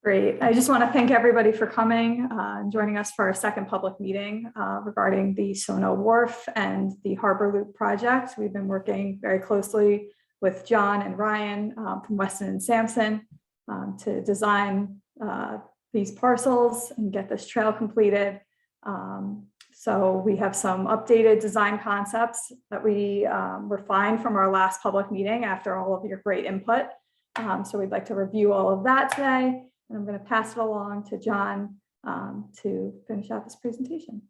Great. I just want to thank everybody for coming and joining us for our second public meeting regarding the SoNo Wharf and the Harbor Loop project. We've been working very closely with John and Ryan from Weston and Sampson to design these parcels and get this trail completed. So we have some updated design concepts that we refined from our last public meeting after all of your great input. So we'd like to review all of that today. And I'm going to pass it along to John to finish out this presentation.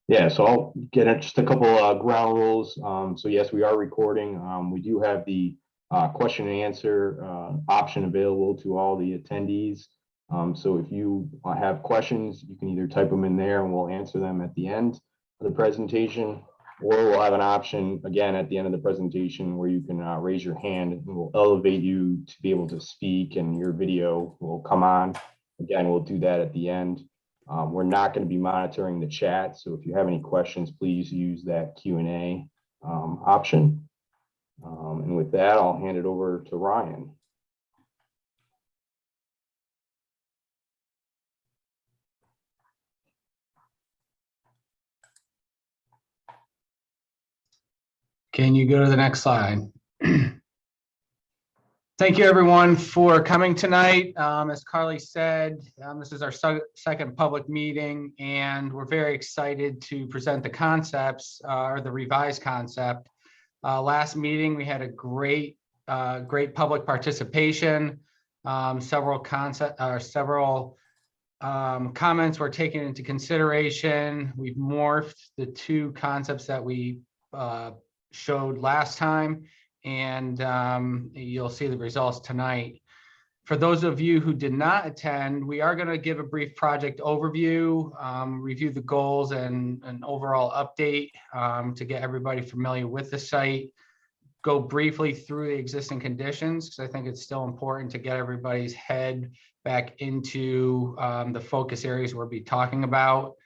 Yeah, so I'll get just a couple ground rules. So yes, we are recording. We do have the question and answer option available to all the attendees. So if you have questions, you can either type them in there and we'll answer them at the end of the presentation, or we'll have an option again at the end of the presentation where you can raise your hand and we'll elevate you to be able to speak and your video will come on. Again, we'll do that at the end. We're not going to be monitoring the chat, so if you have any questions, please use that Q&A option. And with that, I'll hand it over to Ryan. Can you go to the next slide? Thank you everyone for coming tonight. As Carly said, this is our second public meeting and we're very excited to present the concepts or the revised concept. Last meeting we had a great public participation. Several comments were taken into consideration. We've morphed the two concepts that we showed last time, and you'll see the results tonight. For those of you who did not attend, we are going to give a brief project overview, review the goals and an overall update to get everybody familiar with the site, go briefly through the existing conditions, because I think it's still important to get everybody's head back into the focus areas we'll be talking about,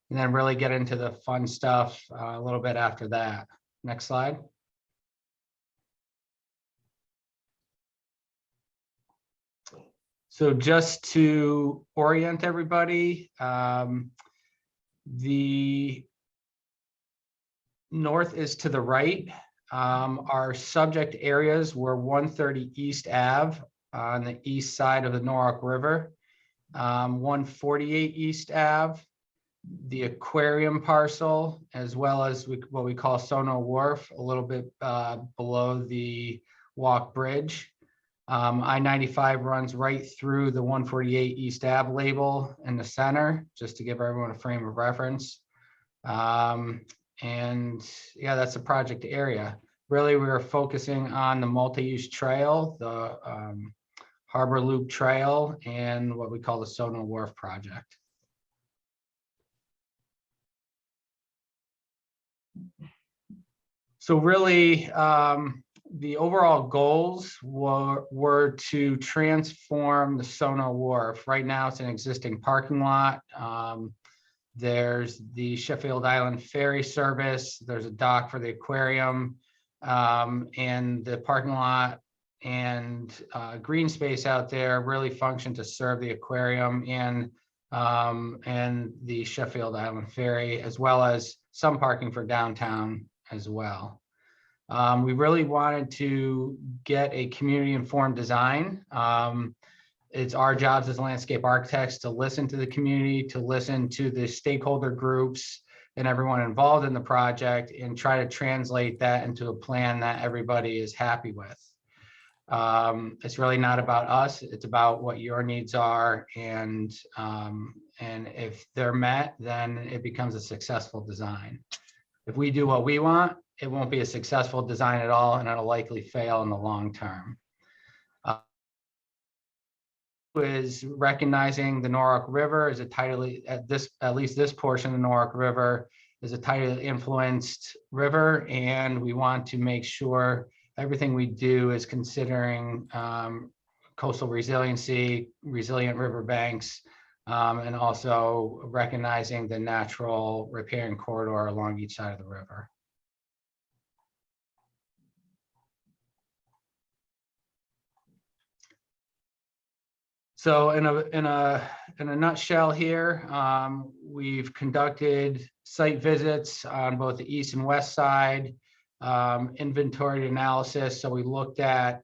and then really get into the fun stuff a little bit after that. Next slide. So just to orient everybody, the north is to the right. Our subject areas were 130 East Ave on the east side of the Norwalk River, 148 East Ave, the aquarium parcel, as well as what we call SoNo Wharf, a little bit below the Walk Bridge. I-95 runs right through the 148 East Ave label in the center, just to give everyone a frame of reference. And yeah, that's the project area. Really, we are focusing on the multi-use trail, the Harbor Loop Trail, and what we call the SoNo Wharf project. So really, the overall goals were to transform the SoNo Wharf. Right now, it's an existing parking lot. There's the Sheffield Island ferry service. There's a dock for the aquarium, and the parking lot and green space out there really function to serve the aquarium and the Sheffield Island ferry, as well as some parking for downtown as well. We really wanted to get a community informed design. It's our jobs as landscape architects to listen to the community, to listen to the stakeholder groups and everyone involved in the project, and try to translate that into a plan that everybody is happy with. It's really not about us, it's about what your needs are, and if they're met, then it becomes a successful design. If we do what we want, it won't be a successful design at all, and it'll likely fail in the long term. Is recognizing the Norwalk River as a tidally, at least this portion of the Norwalk River is a tidally influenced river, and we want to make sure everything we do is considering coastal resiliency, resilient riverbanks, and also recognizing the natural riparian corridor along each side of the river. So in a nutshell here, we've conducted site visits on both the east and west side, inventory analysis. So we looked at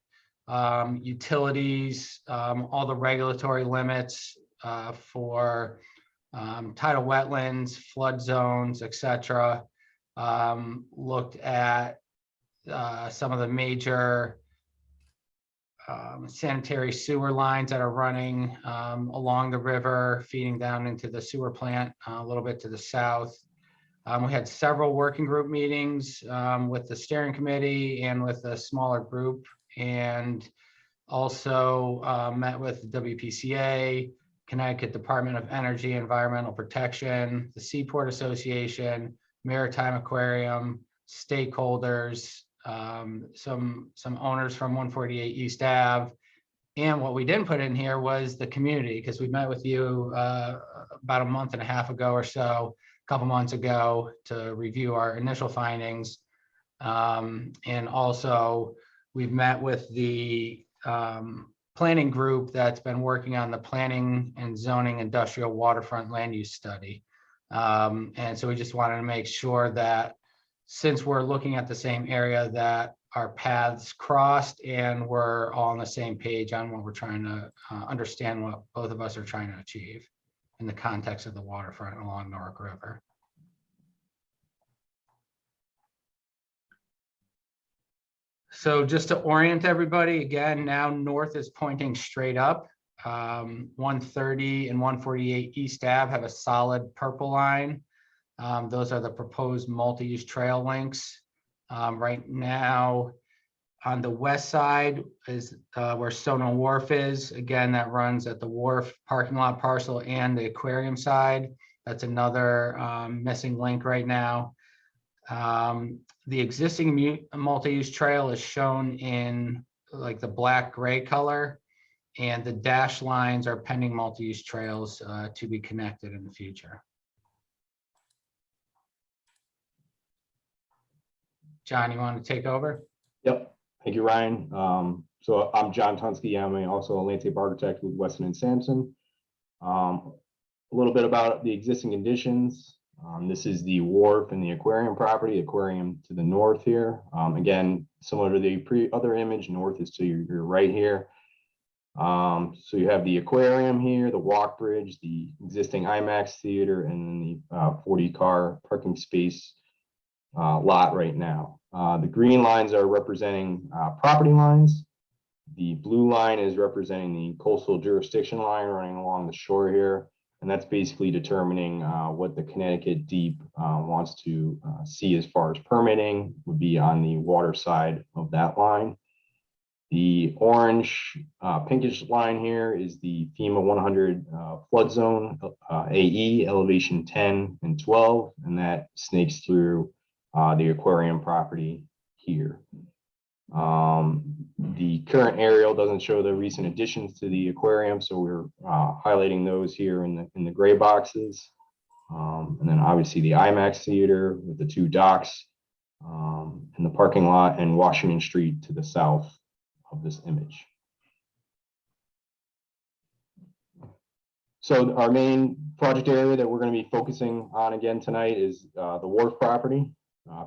utilities, all the regulatory limits for tidal wetlands, flood zones, etc. Looked at some of the major sanitary sewer lines that are running along the river, feeding down into the sewer plant a little bit to the south. We had several working group meetings with the steering committee and with a smaller group, and also met with WPCA, Connecticut Department of Energy and Environmental Protection, the Seaport Association, Maritime Aquarium, stakeholders, some owners from 148 East Ave. And what we didn't put in here was the community, because we met with you about a month and a half ago or so, a couple months ago, to review our initial findings. And also we've met with the planning group that's been working on the planning and zoning industrial waterfront land use study. And so we just wanted to make sure that since we're looking at the same area, that our paths crossed and we're all on the same page on what we're trying to understand, what both of us are trying to achieve in the context of the waterfront along Norwalk River. So just to orient everybody, again, now north is pointing straight up. 130 and 148 East Ave have a solid purple line. Those are the proposed multi-use trail links. Right now, on the west side is where SoNo Wharf is. Again, that runs at the wharf parking lot parcel and the aquarium side. That's another missing link right now. The existing multi-use trail is shown in like the black gray color, and the dashed lines are pending multi-use trails to be connected in the future. John, you want to take over? Yep. Thank you, Ryan. So I'm John Tunsky. I'm also a landscape architect with Weston & Sampson. A little bit about the existing conditions. This is the wharf and the aquarium property, aquarium to the north here. Again, similar to the other image, north is to your right here. So you have the aquarium here, the walk bridge, the existing IMAX theater, and then the 40-car parking space lot right now. The green lines are representing property lines. The blue line is representing the coastal jurisdiction line running along the shore here. And that's basically determining what the Connecticut Deep wants to see as far as permitting would be on the water side of that line. The orange pinkish line here is the FEMA 100 flood zone, AE, elevation 10 and 12, and that snakes through the aquarium property here. The current aerial doesn't show the recent additions to the aquarium, so we're highlighting those here in the gray boxes. And then obviously the IMAX theater with the 2 docks and the parking lot and Washington Street to the south of this image. So our main project area that we're going to be focusing on again tonight is the wharf property,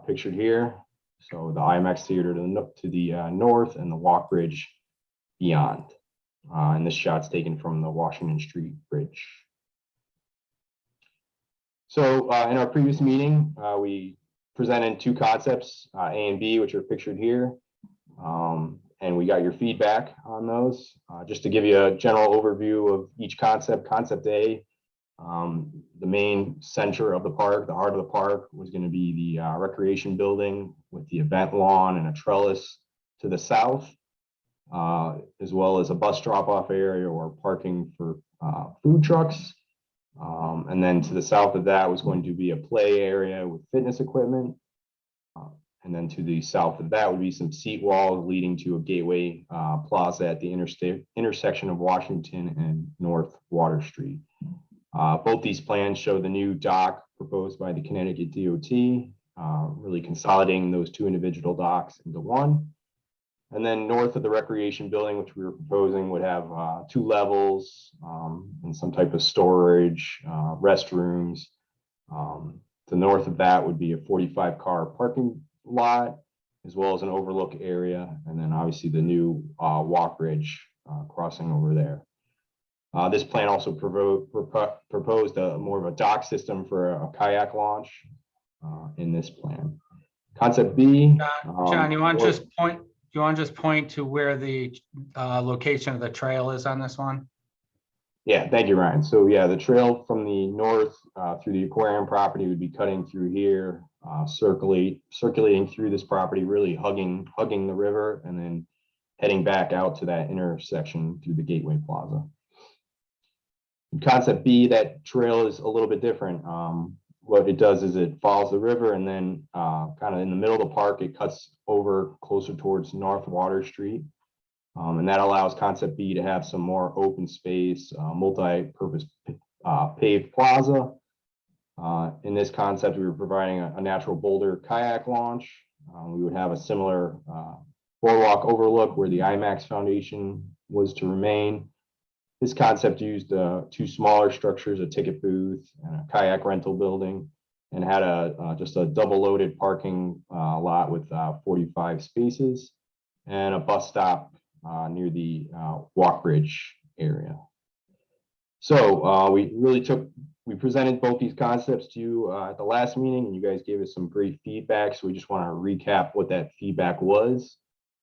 pictured here. So the IMAX theater to the north and the walk bridge beyond. And this shot's taken from the Washington Street Bridge. So in our previous meeting, we presented 2 concepts, A and B, which are pictured here. And we got your feedback on those. Just to give you a general overview of each concept, concept A, the main center of the park, the heart of the park, was going to be the recreation building with the event lawn and a trellis to the south, as well as a bus drop-off area or parking for food trucks. And then to the south of that was going to be a play area with fitness equipment. And then to the south of that would be some seat walls leading to a gateway plaza at the intersection of Washington and North Water Street. Both these plans show the new dock proposed by the Connecticut DOT, really consolidating those 2 individual docks into one. And then north of the recreation building, which we were proposing, would have 2 levels and some type of storage, restrooms. To the north of that would be a 45-car parking lot, as well as an overlook area, and then obviously the new walk bridge crossing over there. This plan also proposed more of a dock system for a kayak launch in this plan. Concept B. John, you want to just point to where the location of the trail is on this one? Yeah, thank you, Ryan. So yeah, the trail from the north through the aquarium property would be cutting through here, circulating through this property, really hugging the river, and then heading back out to that intersection through the Gateway Plaza. In concept B, that trail is a little bit different. What it does is it follows the river, and then kind of in the middle of the park, it cuts over closer towards North Water Street. And that allows concept B to have some more open space, multi-purpose paved plaza. In this concept, we were providing a natural boulder kayak launch. We would have a similar boardwalk overlook where the IMAX foundation was to remain. This concept used 2 smaller structures, a ticket booth and a kayak rental building, and had just a double loaded parking lot with 45 spaces and a bus stop near the walk bridge area. So we presented both these concepts to you at the last meeting, and you guys gave us some great feedback. So we just want to recap what that feedback was.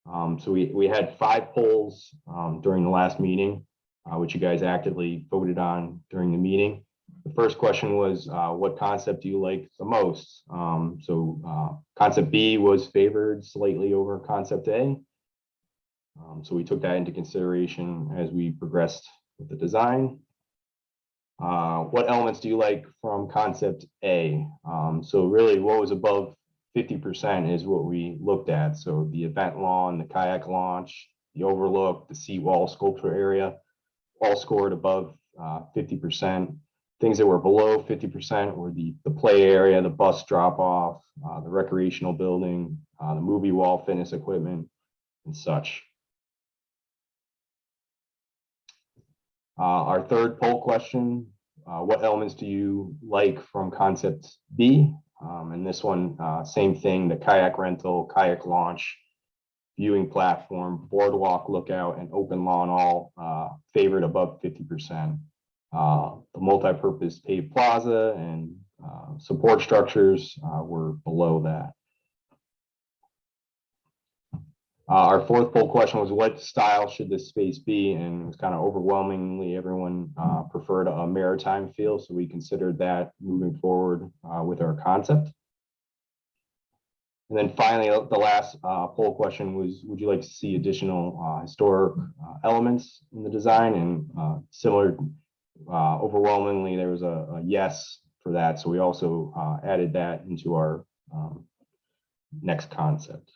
So we had 5 polls during the last meeting, which you guys actively voted on during the meeting. The first question was, what concept do you like the most? Concept B was favored slightly over concept A. So we took that into consideration as we progressed with the design. What elements do you like from concept A? So really what was above 50% is what we looked at. So the event lawn, the kayak launch, the overlook, the seawall sculpture area, all scored above 50%. Things that were below 50% were the play area, the bus drop off, the recreational building, the movie wall fitness equipment, and such. Our third poll question, what elements do you like from concept B? And this one, same thing, the kayak rental, kayak launch, viewing platform, boardwalk lookout, and open lawn all favored above 50%. The multi-purpose paved plaza and support structures were below that. Our fourth poll question was, what style should this space be? And it was kind of overwhelmingly everyone preferred a maritime feel, so we considered that moving forward with our concept. And then finally, the last poll question was, would you like to see additional historic elements in the design? And similar, overwhelmingly, there was a yes for that. So we also added that into our next concept.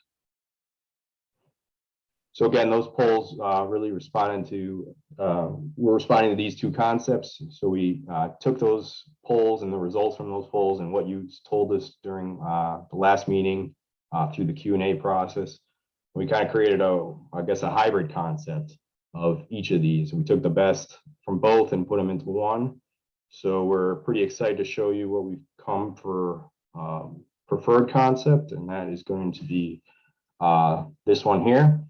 So again, those polls really responded to, we're responding to these 2 concepts. So we took those polls and the results from those polls and what you told us during the last meeting through the Q&A process. We kind of created I guess a hybrid concept of each of these. We took the best from both and put them into one. So we're pretty excited to show you what we've come for preferred concept, and that is going to be this one here.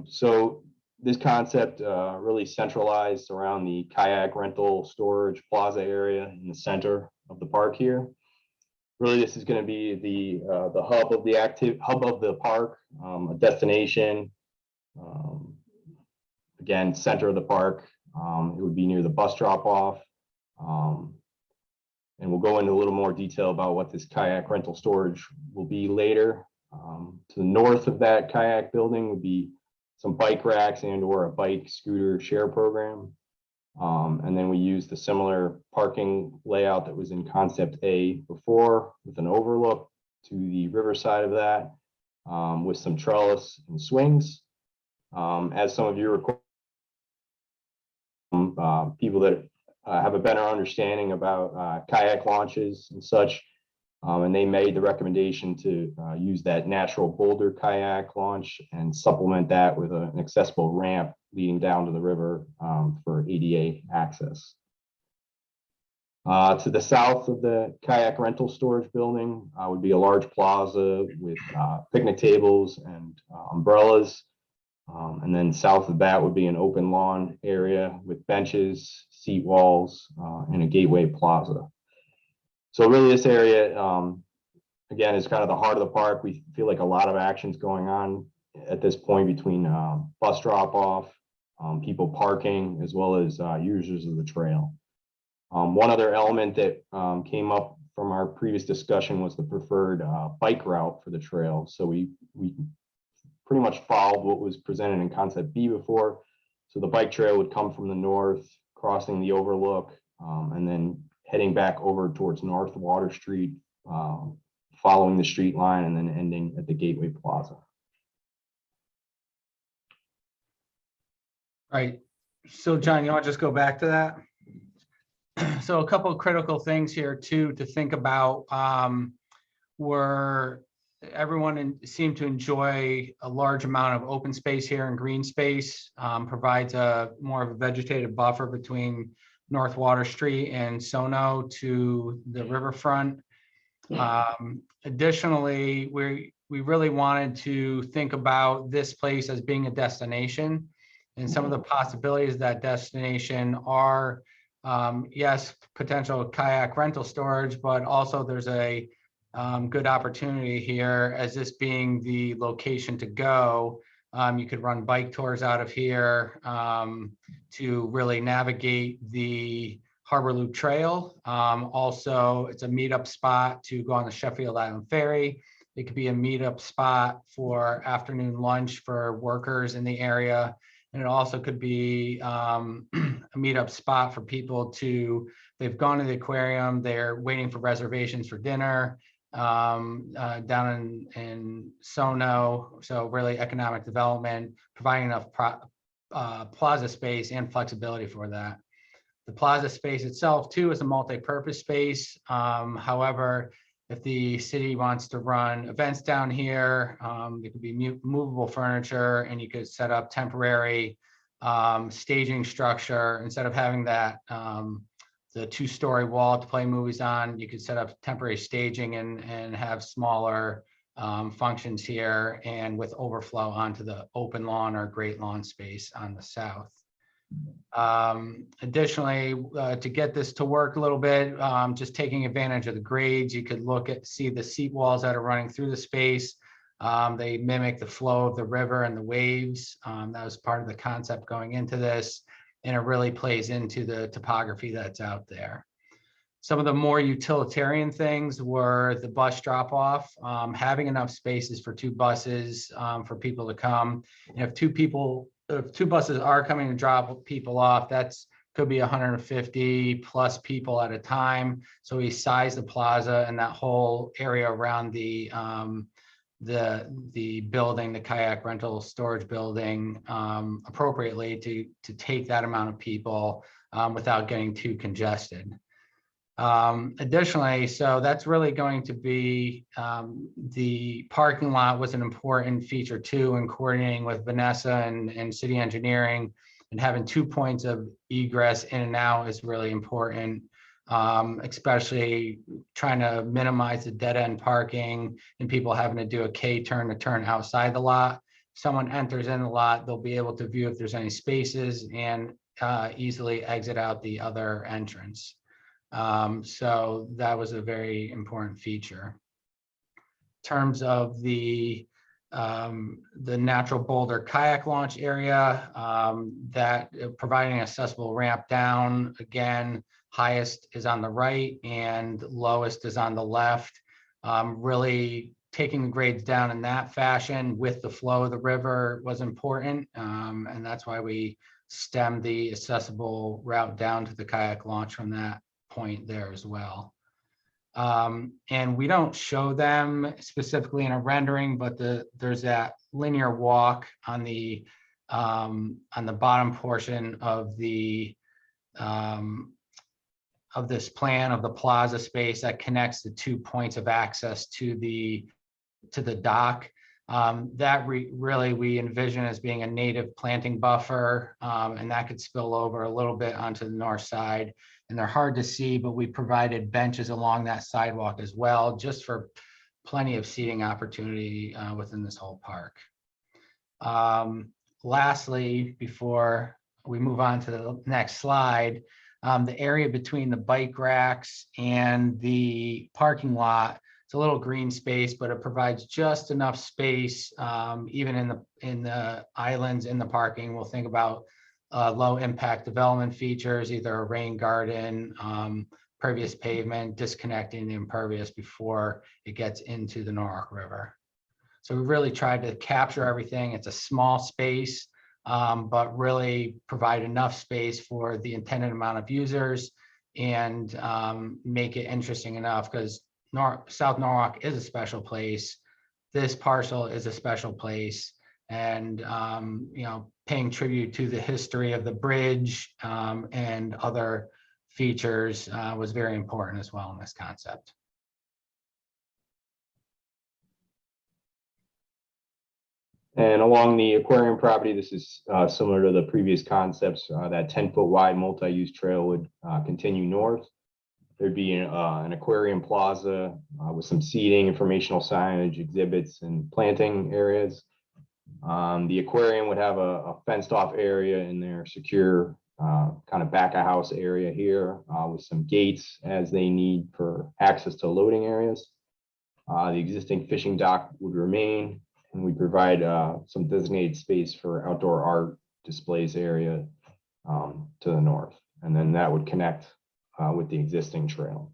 So this concept really centralized around the kayak rental storage plaza area in the center of the park here. Really, this is going to be the hub of the park, a destination. Again, center of the park. It would be near the bus drop off. And we'll go into a little more detail about what this kayak rental storage will be later. To the north of that kayak building would be some bike racks and or a bike scooter share program. And then we used the similar parking layout that was in concept A before, with an overlook to the riverside of that, with some trellis and swings. As some of you recall, people that have a better understanding about kayak launches and such, And they made the recommendation to use that natural Boulder kayak launch and supplement that with an accessible ramp leading down to the river for ADA access. To the south of the kayak rental storage building would be a large plaza with picnic tables and umbrellas. And then south of that would be an open lawn area with benches, seat walls, and a gateway plaza. So really this area, again, is kind of the heart of the park. We feel like a lot of action's going on at this point between bus drop off, people parking, as well as users of the trail. One other element that came up from our previous discussion was the preferred bike route for the trail. So we pretty much followed what was presented in concept B before. So the bike trail would come from the north, crossing the overlook, and then heading back over towards North Water Street, following the street line, and then ending at the Gateway Plaza. Right. So John, you want to just go back to that? So a couple of critical things here too to think about were everyone seemed to enjoy a large amount of open space here, and green space provides a more of a vegetative buffer between North Water Street and SoNo to the riverfront. Additionally, we really wanted to think about this place as being a destination, and some of the possibilities of that destination are, yes, potential kayak rental storage, but also there's a good opportunity here as this being the location to go. You could run bike tours out of here to really navigate the Harbor Loop Trail. Also, it's a meetup spot to go on the Sheffield Island Ferry. It could be a meetup spot for afternoon lunch for workers in the area. And it also could be a meetup spot for people they've gone to the aquarium, they're waiting for reservations for dinner down in SoNo. So really economic development, providing enough plaza space and flexibility for that. The plaza space itself too is a multi-purpose space. However, if the city wants to run events down here, it could be movable furniture, and you could set up temporary staging structure. Instead of having that the two-story wall to play movies on, you could set up temporary staging and have smaller functions here, and with overflow onto the open lawn or great lawn space on the south. Additionally, to get this to work a little bit, just taking advantage of the grades, you could see the seat walls that are running through the space. They mimic the flow of the river and the waves. That was part of the concept going into this, and it really plays into the topography that's out there. Some of the more utilitarian things were the bus drop off, having enough spaces for 2 buses for people to come. And if 2 buses are coming to drop people off, could be 150 plus people at a time. So we size the plaza and that whole area around the building, the kayak rental storage building, appropriately to take that amount of people without getting too congested. Additionally, so that's really going to be the parking lot was an important feature too, in coordinating with Vanessa and city engineering, and having 2 points of egress in and out is really important, especially trying to minimize the dead end parking and people having to do a K-turn to turn outside the lot. If someone enters in the lot, they'll be able to view if there's any spaces and easily exit out the other entrance. So that was a very important feature. In terms of the natural Boulder kayak launch area, that providing accessible ramp down, again, highest is on the right and lowest is on the left. Really taking the grades down in that fashion with the flow of the river was important, and that's why we stemmed the accessible route down to the kayak launch from that point there as well. And we don't show them specifically in a rendering, but there's that linear walk on the bottom portion of the this plan of the plaza space that connects the 2 points of access to the dock. That really we envision as being a native planting buffer, and that could spill over a little bit onto the north side. And they're hard to see, but we provided benches along that sidewalk as well, just for plenty of seating opportunity within this whole park. Lastly, before we move on to the next slide, the area between the bike racks and the parking lot, it's a little green space, but it provides just enough space, even in the islands in the parking. We'll think about low impact development features, either a rain garden, pervious pavement, disconnecting the impervious before it gets into the Norwalk River. So we really tried to capture everything. It's a small space, but really provide enough space for the intended amount of users and make it interesting enough, because South Norwalk is a special place. This parcel is a special place, and you know, paying tribute to the history of the bridge and other features was very important as well in this concept. And along the aquarium property, this is similar to the previous concepts. That 10-foot wide multi-use trail would continue north. There'd be an aquarium plaza with some seating, informational signage, exhibits, and planting areas. The aquarium would have a fenced off area in their secure kind of back of house area here with some gates as they need for access to loading areas. The existing fishing dock would remain, and we provide some designated space for outdoor art displays area to the north. And then that would connect with the existing trail.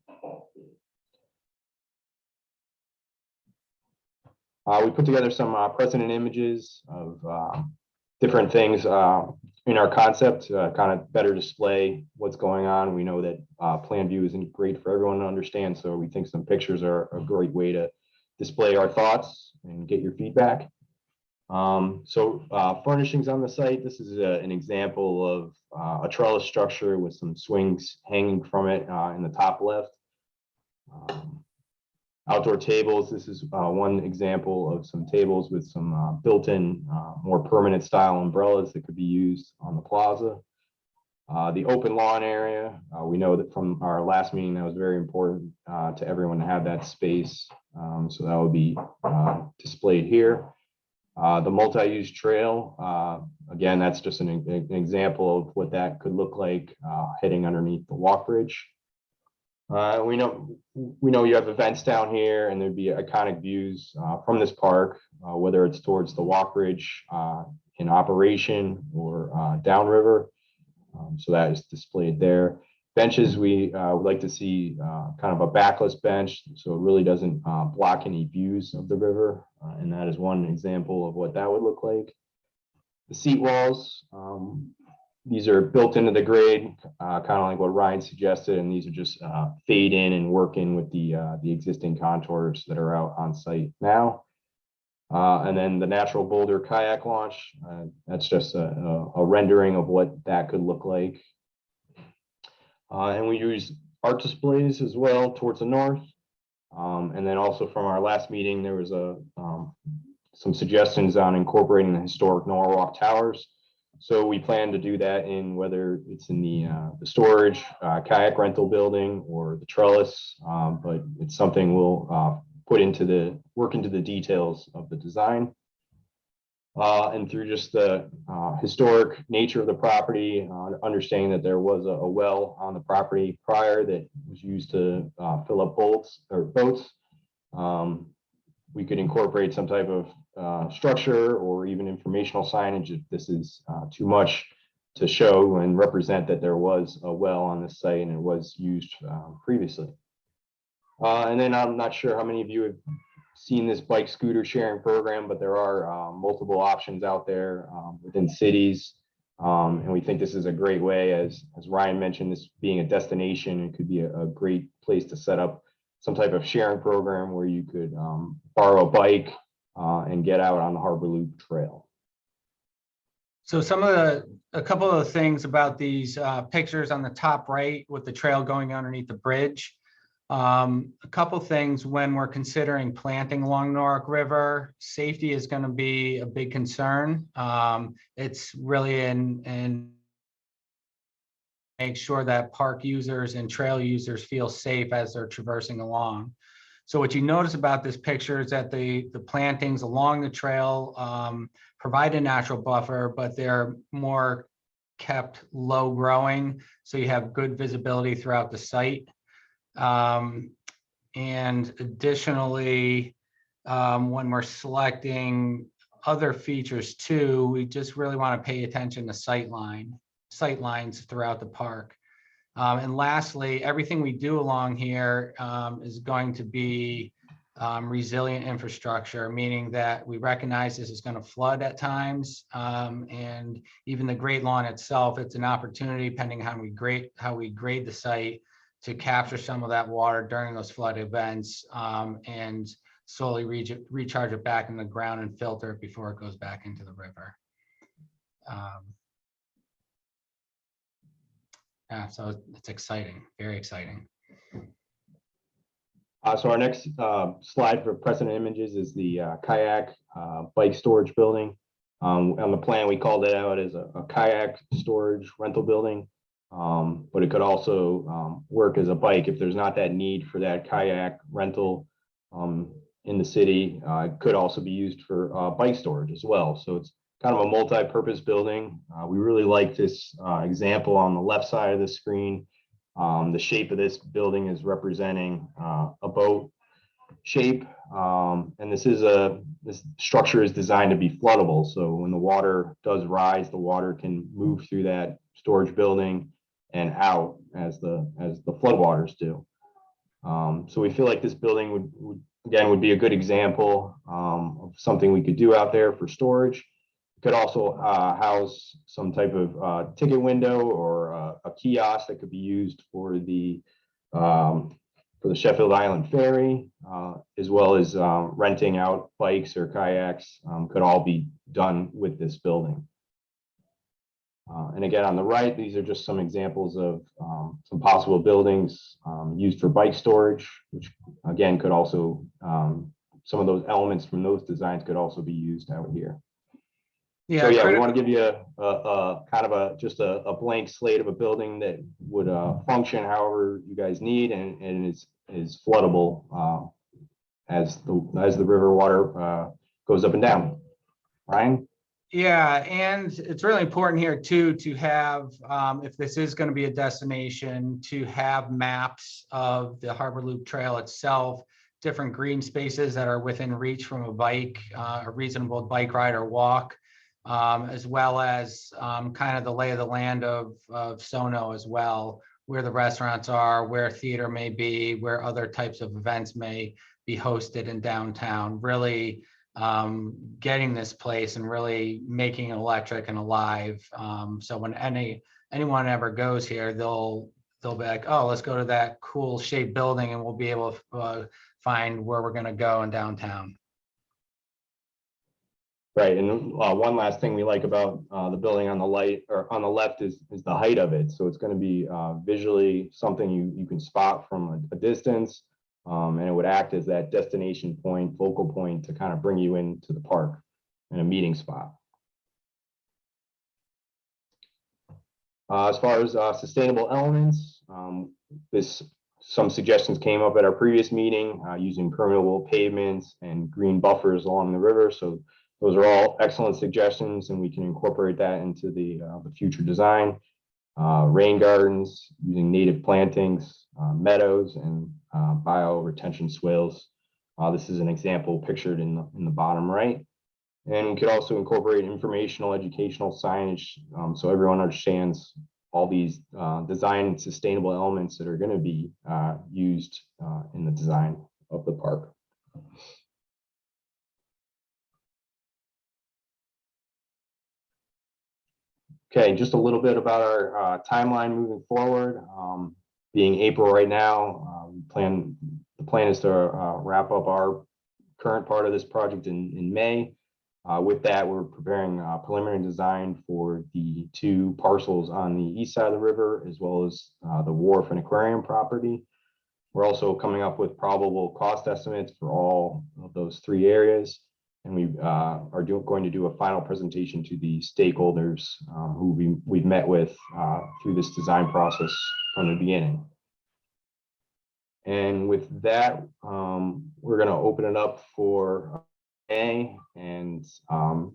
We put together some precedent images of different things in our concept, kind of better display what's going on. We know that plan view isn't great for everyone to understand, so we think some pictures are a great way to display our thoughts and get your feedback. Furnishings on the site. This is an example of a trellis structure with some swings hanging from it in the top left. Outdoor tables. This is one example of some tables with some built-in, more permanent style umbrellas that could be used on the plaza. The open lawn area. We know that from our last meeting that was very important to everyone to have that space. So that would be displayed here. The multi-use trail, again, that's just an example of what that could look like heading underneath the walk bridge. We know you have events down here, and there'd be iconic views from this park, whether it's towards the walk bridge in operation or downriver. So that is displayed there. Benches, we would like to see kind of a backless bench, so it really doesn't block any views of the river. And that is one example of what that would look like. The seat walls, these are built into the grade, kind of like what Ryan suggested, and these are just fade in and work in with the existing contours that are out on site now. And then the natural Boulder kayak launch, that's just a rendering of what that could look like. And we use art displays as well towards the north. And then also from our last meeting, there was some suggestions on incorporating the historic Norwalk towers. So we plan to do that in whether it's in the storage, kayak rental building, or the trellis, but it's something we'll work into the details of the design. And through just the historic nature of the property, understanding that there was a well on the property prior that was used to fill up boats, we could incorporate some type of structure or even informational signage if this is too much to show and represent that there was a well on this site and it was used previously. And then I'm not sure how many of you have seen this bike scooter sharing program, but there are multiple options out there within cities. And we think this is a great way, as Ryan mentioned, this being a destination, it could be a great place to set up some type of sharing program where you could borrow a bike and get out on the Harbor Loop Trail. So a couple of the things about these pictures on the top right with the trail going underneath the bridge. A couple things when we're considering planting along Norwalk River, safety is going to be a big concern. It's really in make sure that park users and trail users feel safe as they're traversing along. So what you notice about this picture is that the plantings along the trail provide a natural buffer, but they're more kept low growing, so you have good visibility throughout the site. And additionally, when we're selecting other features too, we just really want to pay attention to sight lines throughout the park. And lastly, everything we do along here is going to be resilient infrastructure, meaning that we recognize this is going to flood at times, and even the grade lawn itself, it's an opportunity, depending on how we grade the site, to capture some of that water during those flood events, and slowly recharge it back in the ground and filter it before it goes back into the river. Yeah, so it's exciting, very exciting. So our next slide for precedent images is the Kayak bike storage building. On the plan, we called it out as a kayak storage rental building, but it could also work as a bike if there's not that need for that kayak rental in the city. It could also be used for bike storage as well. So it's kind of a multi-purpose building. We really like this example on the left side of the screen. The shape of this building is representing a boat shape, and this structure is designed to be floodable. So when the water does rise, the water can move through that storage building and out as the floodwaters do. So we feel like this building would be a good example of something we could do out there for storage. Could also house some type of ticket window or a kiosk that could be used for the Sheffield Island Ferry, as well as renting out bikes or kayaks, could all be done with this building. And again, on the right, these are just some examples of some possible buildings used for bike storage, which again could also, some of those elements from those designs could also be used out here. Yeah, so yeah, we want to give you a kind of just a blank slate of a building that would function however you guys need, and is floodable as the river water goes up and down. Ryan? Yeah, and it's really important here too to have, if this is going to be a destination, to have maps of the Harbor Loop Trail itself, different green spaces that are within reach from a bike, a reasonable bike ride or walk. As well as kind of the lay of the land of SoNo as well, where the restaurants are, where theater may be, where other types of events may be hosted in downtown, really getting this place and really making it electric and alive. So when anyone ever goes here, they'll be like, oh, let's go to that cool shaped building and we'll be able to find where we're going to go in downtown. Right, and one last thing we like about the building on the left is the height of it. So it's going to be visually something you can spot from a distance, and it would act as that destination point, focal point to kind of bring you into the park and a meeting spot. As far as sustainable elements, some suggestions came up at our previous meeting using permeable pavements and green buffers along the river. So those are all excellent suggestions, and we can incorporate that into the future design. Rain gardens using native plantings, meadows, and bio retention swales. This is an example pictured in the bottom right. And we could also incorporate informational, educational signage, so everyone understands all these design and sustainable elements that are going to be used in the design of the park. Okay, just a little bit about our timeline moving forward. Being April right now, the plan is to wrap up our current part of this project in May. With that, we're preparing preliminary design for the 2 parcels on the east side of the river, as well as the wharf and aquarium property. We're also coming up with probable cost estimates for all of those 3 areas. And we are going to do a final presentation to the stakeholders who we've met with through this design process from the beginning. And with that, we're going to open it up for Q&A. And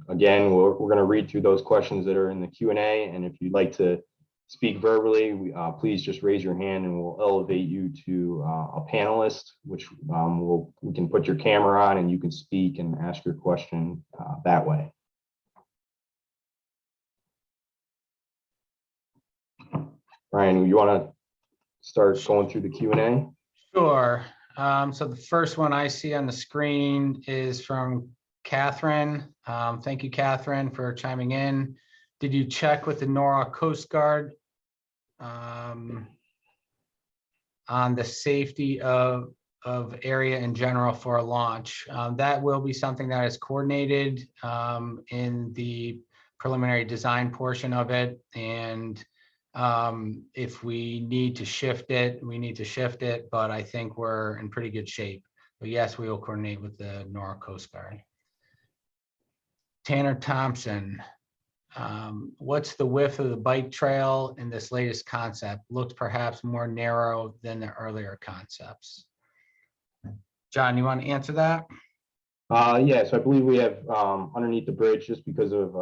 again, we're going to read through those questions that are in the Q&A. And if you'd like to speak verbally, please just raise your hand and we'll elevate you to a panelist, which we can put your camera on and you can speak and ask your question that way. Brian, you want to start going through the Q&A? Sure. So the first one I see on the screen is from Catherine. Thank you, Catherine, for chiming in. Did you check with the Norwalk Coast Guard on the safety of area in general for a launch? That will be something that is coordinated in the preliminary design portion of it. And if we need to shift it, we need to shift it, but I think we're in pretty good shape. But yes, we will coordinate with the Norwalk Coast Guard. Tanner Thompson, what's the width of the bike trail in this latest concept? Looks perhaps more narrow than the earlier concepts. John, you want to answer that? Yeah, so I believe we have underneath the bridge, just because of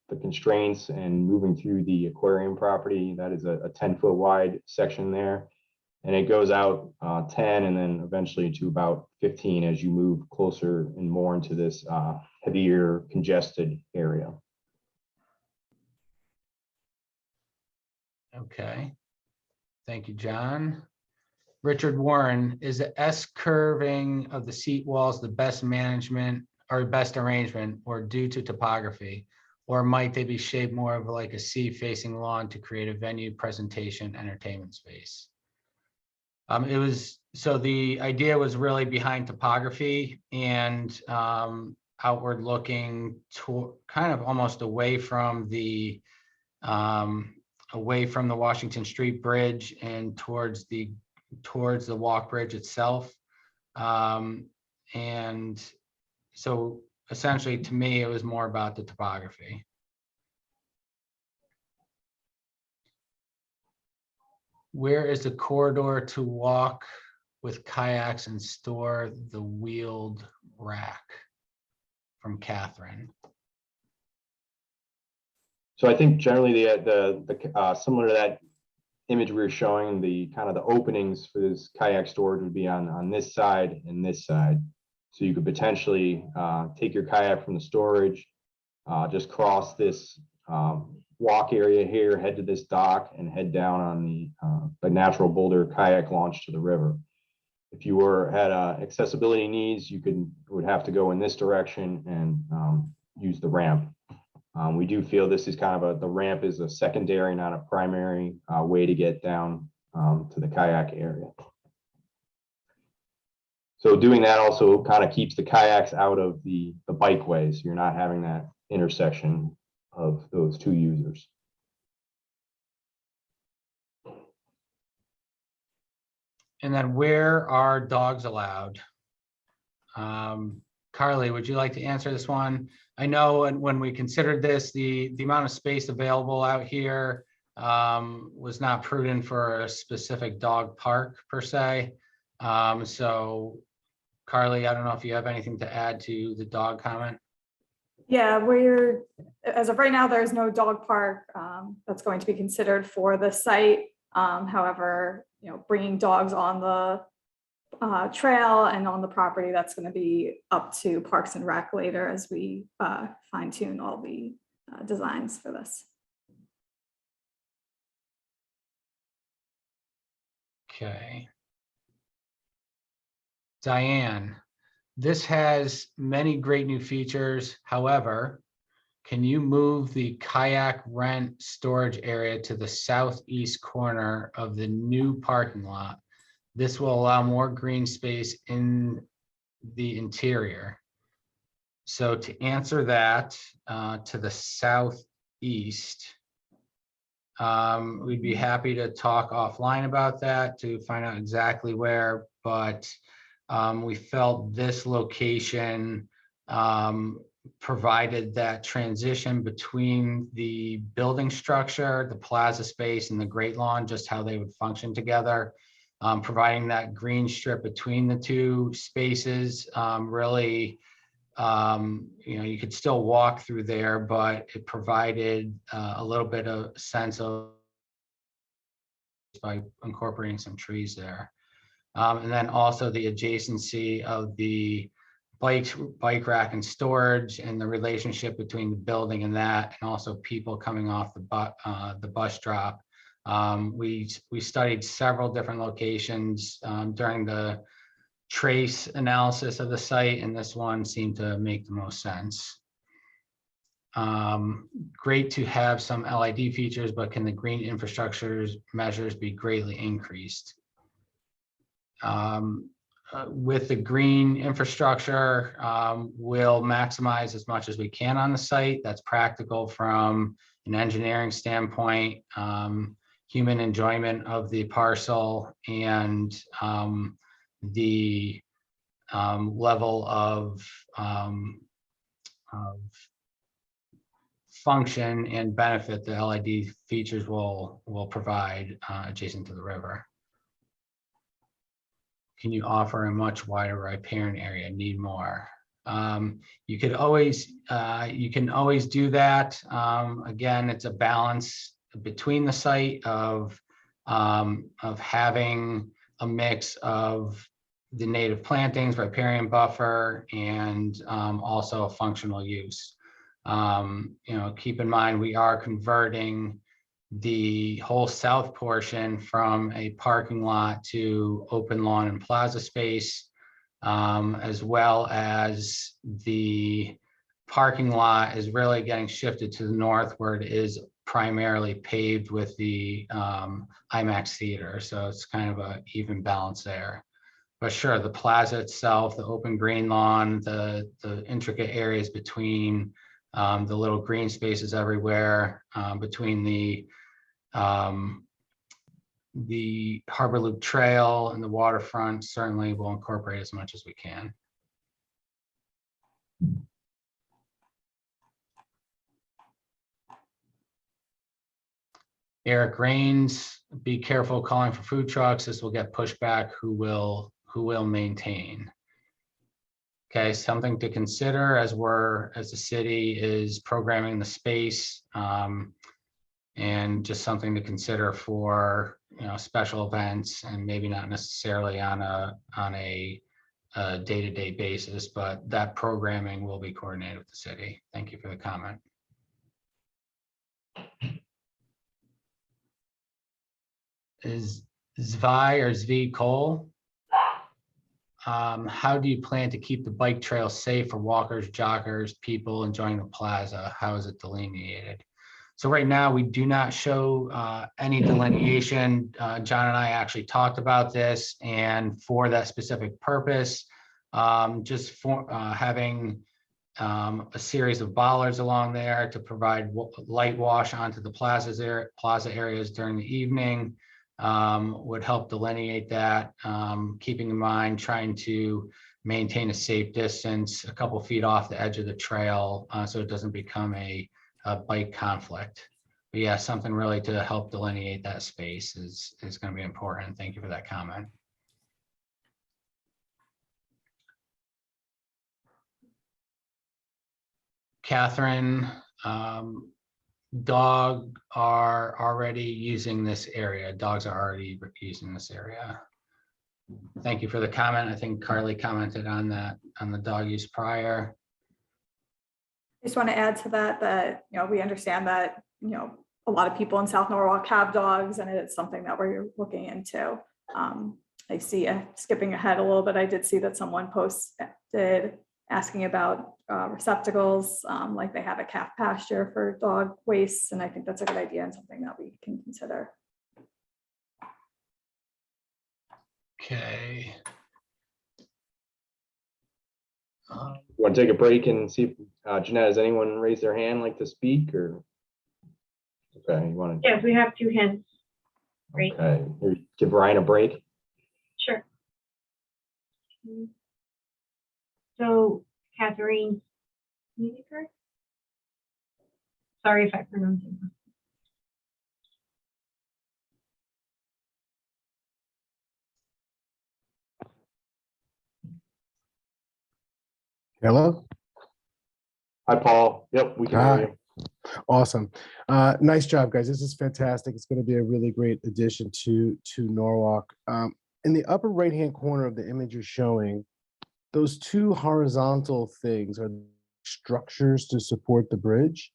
the constraints and moving through the aquarium property, that is a 10-foot wide section there. And it goes out 10 and then eventually to about 15 as you move closer and more into this heavier congested area. Okay. Thank you, John. Richard Warren, is the S curving of the seat walls the best management or best arrangement or due to topography? Or might they be shaped more of like a C facing lawn to create a venue, presentation, entertainment space? So the idea was really behind topography and outward looking to kind of almost away from the Washington Street Bridge and towards the walk bridge itself. And so essentially to me, it was more about the topography. Where is the corridor to walk with kayaks and store the wheeled rack? From Catherine. So I think generally the similar to that image we were showing, the kind of the openings for this kayak storage would be on this side and this side. So you could potentially take your kayak from the storage, just cross this walk area here, head to this dock, and head down on the natural Boulder kayak launch to the river. If you had accessibility needs, you would have to go in this direction and use the ramp. We do feel this is kind of the ramp is a secondary, not a primary way to get down to the kayak area. So doing that also kind of keeps the kayaks out of the bikeways. So you're not having that intersection of those 2 users. And then where are dogs allowed? Carly, would you like to answer this one? I know when we considered this, the amount of space available out here was not prudent for a specific dog park per se. So Carly, I don't know if you have anything to add to the dog comment. Yeah, as of right now, there's no dog park that's going to be considered for the site. However, bringing dogs on the trail and on the property, that's going to be up to Parks and Rec later as we fine tune all the designs for this. Okay. Diane, this has many great new features. However, can you move the kayak rent storage area to the southeast corner of the new parking lot? This will allow more green space in the interior. So to answer that, to the southeast, we'd be happy to talk offline about that to find out exactly where, but we felt this location provided that transition between the building structure, the plaza space, and the Great Lawn, just how they would function together. Providing that green strip between the two spaces really, you could still walk through there, but it provided a little bit of sense of by incorporating some trees there. And then also the adjacency of the bike rack and storage and the relationship between the building and that, and also people coming off the bus drop. We studied several different locations during the trace analysis of the site, and this one seemed to make the most sense. Great to have some LID features, but can the green infrastructure measures be greatly increased? With the green infrastructure, we'll maximize as much as we can on the site. That's practical from an engineering standpoint, human enjoyment of the parcel, and the level of function and benefit the LID features will provide adjacent to the river. Can you offer a much wider riparian area? Need more? You can always do that. Again, it's a balance between the site of having a mix of the native plantings, riparian buffer, and also a functional use. Keep in mind, we are converting the whole south portion from a parking lot to open lawn and plaza space, as well as the parking lot is really getting shifted to the north where it is primarily paved with the IMAX theater. So it's kind of an even balance there. But sure, the plaza itself, the open green lawn, the intricate areas between the little green spaces everywhere, between the Harbor Loop Trail and the waterfront, certainly will incorporate as much as we can. Eric Rains, be careful calling for food trucks. This will get pushed back. Who will maintain? Okay, something to consider as the city is programming the space, and just something to consider for special events, and maybe not necessarily on a day-to-day basis, but that programming will be coordinated with the city. Thank you for the comment. Is Zvi or Zvi Cole? How do you plan to keep the bike trail safe for walkers, joggers, people enjoying the plaza? How is it delineated? So right now we do not show any delineation. John and I actually talked about this, and for that specific purpose, just for having a series of bollards along there to provide light wash onto the plaza areas during the evening would help delineate that, keeping in mind trying to maintain a safe distance a couple feet off the edge of the trail, so it doesn't become a bike conflict. But yeah, something really to help delineate that space is going to be important. Thank you for that comment. Catherine, dog are already using this area. Dogs are already using this area. Thank you for the comment. I think Carly commented on that, on the dog use prior. I just want to add to that, we understand that, a lot of people in South Norwalk have dogs, and it's something that we're looking into. I see, skipping ahead a little bit, I did see that someone posted asking about receptacles, like they have a calf pasture for dog waste, and I think that's a good idea and something that we can consider. Okay. You want to take a break and see if, Jeanette, has anyone raised their hand like to speak or? Okay, you want to? Yes, we have 2 hands. Great. Okay, here, give Ryan a break. Sure. So, Catherine Snedeker? Sorry if I pronounced it wrong. Hello. Hi, Paul. Yep, we can hear Hi. you. Awesome. Nice job, guys. This is fantastic. It's going to be a really great addition to Norwalk. In the upper right-hand corner of the image you're showing, those 2 horizontal things are structures to support the bridge.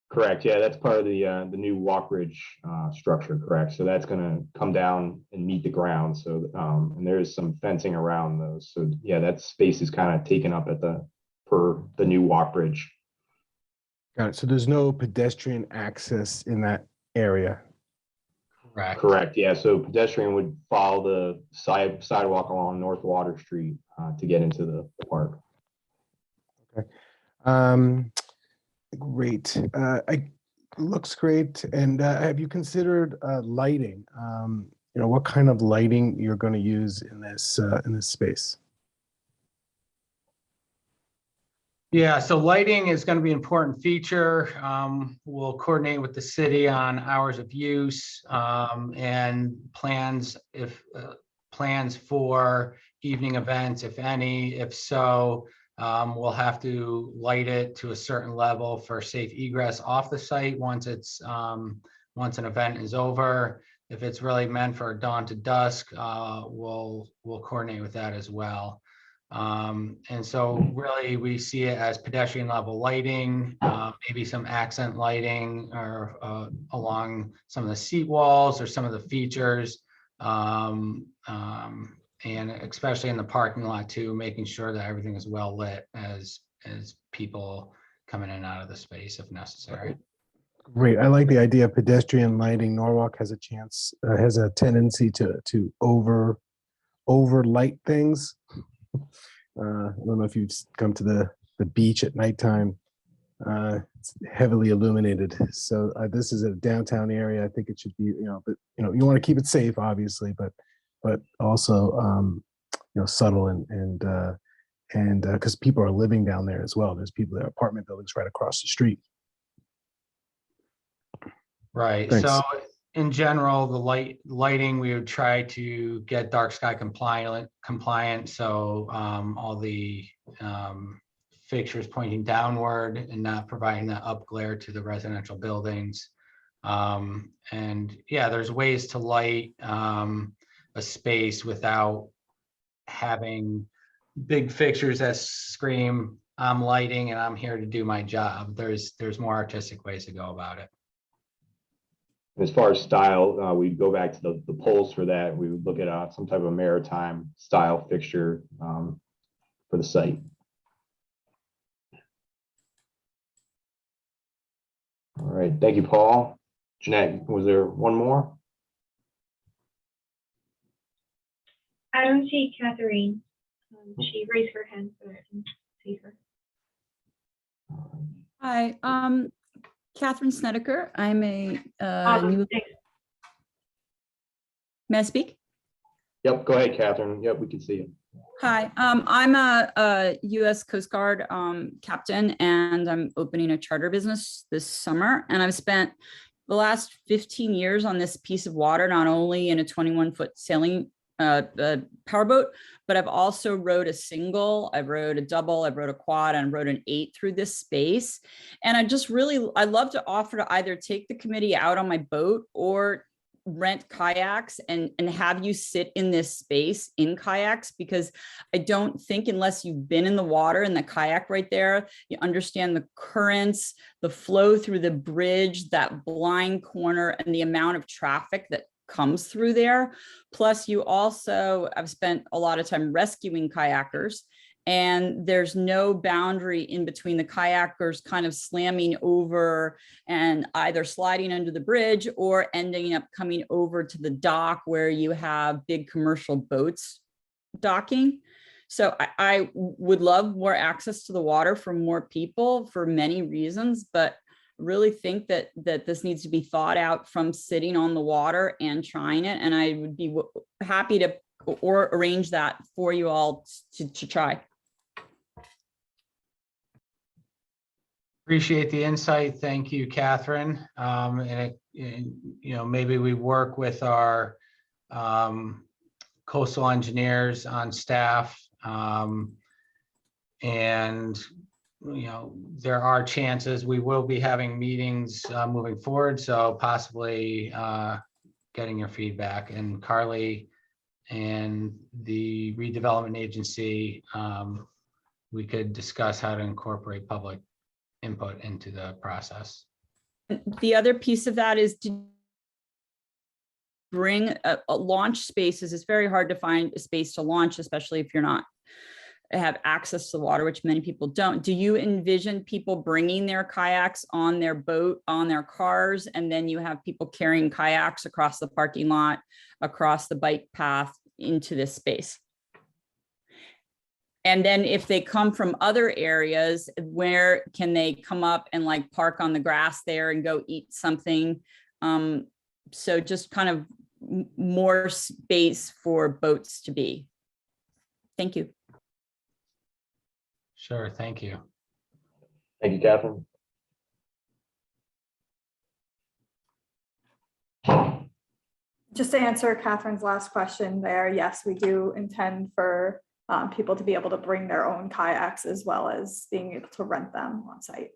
Correct. Yeah, that's part of the new walk bridge structure. Correct. So that's going to come down and meet the ground. So and there's some fencing around those. So yeah, that space is kind of taken up at for the new walk bridge. Got it. So there's no pedestrian access in that area. Correct. Correct. Yeah. So pedestrian would follow the sidewalk along North Water Street to get into the park. Okay. Great. Looks great. And have you considered lighting? What kind of lighting you're going to use in this space? Yeah, so lighting is going to be an important feature. We'll coordinate with the city on hours of use and plans for evening events, if any. If so, we'll have to light it to a certain level for safe egress off the site once an event is over. If it's really meant for dawn to dusk, we'll coordinate with that as well. And so really we see it as pedestrian level lighting, maybe some accent lighting or along some of the seat walls or some of the features, and especially in the parking lot too, making sure that everything is well lit as people come in and out of the space if necessary. Great. I like the idea of pedestrian lighting. Norwalk has a tendency to over light things. I don't know if you've come to the beach at nighttime. It's heavily illuminated. So this is a downtown area. I think it should be, but you want to keep it safe, obviously, but also subtle and because people are living down there as well. There's people there, apartment buildings right across the street. Right. Thanks. So in general, the lighting, we would try to get dark sky compliant. So all the fixtures pointing downward and not providing that up glare to the residential buildings. And yeah, there's ways to light a space without having big fixtures that scream, I'm lighting and I'm here to do my job. There's more artistic ways to go about it. As far as style, we go back to the polls for that. We would look at some type of maritime style fixture for the site. All right, thank you, Paul. Jeanette, was there one more? I don't see Catherine. She raised her hand, but I didn't see her. Hi, Catherine Snedeker. I'm a new. Thanks. May I speak? Yep, go ahead, Catherine. Yep, we can see you. Hi, I'm a U.S. Coast Guard captain, and I'm opening a charter business this summer. And I've spent the last 15 years on this piece of water, not only in a 21-foot sailing powerboat, but I've also rowed a single, I've rowed a double, I've rowed a quad, and rowed an 8 through this space. And I'd love to offer to either take the committee out on my boat or rent kayaks and have you sit in this space in kayaks, because I don't think, unless you've been in the water in the kayak right there, you understand the currents, the flow through the bridge, that blind corner, and the amount of traffic that comes through there. Plus I've spent a lot of time rescuing kayakers, and there's no boundary in between the kayakers kind of slamming over and either sliding under the bridge or ending up coming over to the dock where you have big commercial boats docking. So I would love more access to the water for more people for many reasons, but really think that this needs to be thought out from sitting on the water and trying it. And I would be happy to arrange that for you all to try. Appreciate the insight. Thank you, Catherine. Maybe we work with our coastal engineers on staff. There are chances we will be having meetings moving forward. So possibly getting your feedback, and Carly and the redevelopment agency, we could discuss how to incorporate public input into the process. The other piece of that is to bring a launch spaces. It's very hard to find a space to launch, especially if you're not have access to water, which many people don't. Do you envision people bringing their kayaks on their boat, on their cars, and then you have people carrying kayaks across the parking lot, across the bike path into this space? And then if they come from other areas, where can they come up and like park on the grass there and go eat something? So just kind of more space for boats to be. Thank you. Sure, thank you. Thank you, Catherine. Just to answer Catherine's last question there, yes, we do intend for people to be able to bring their own kayaks as well as being able to rent them on site.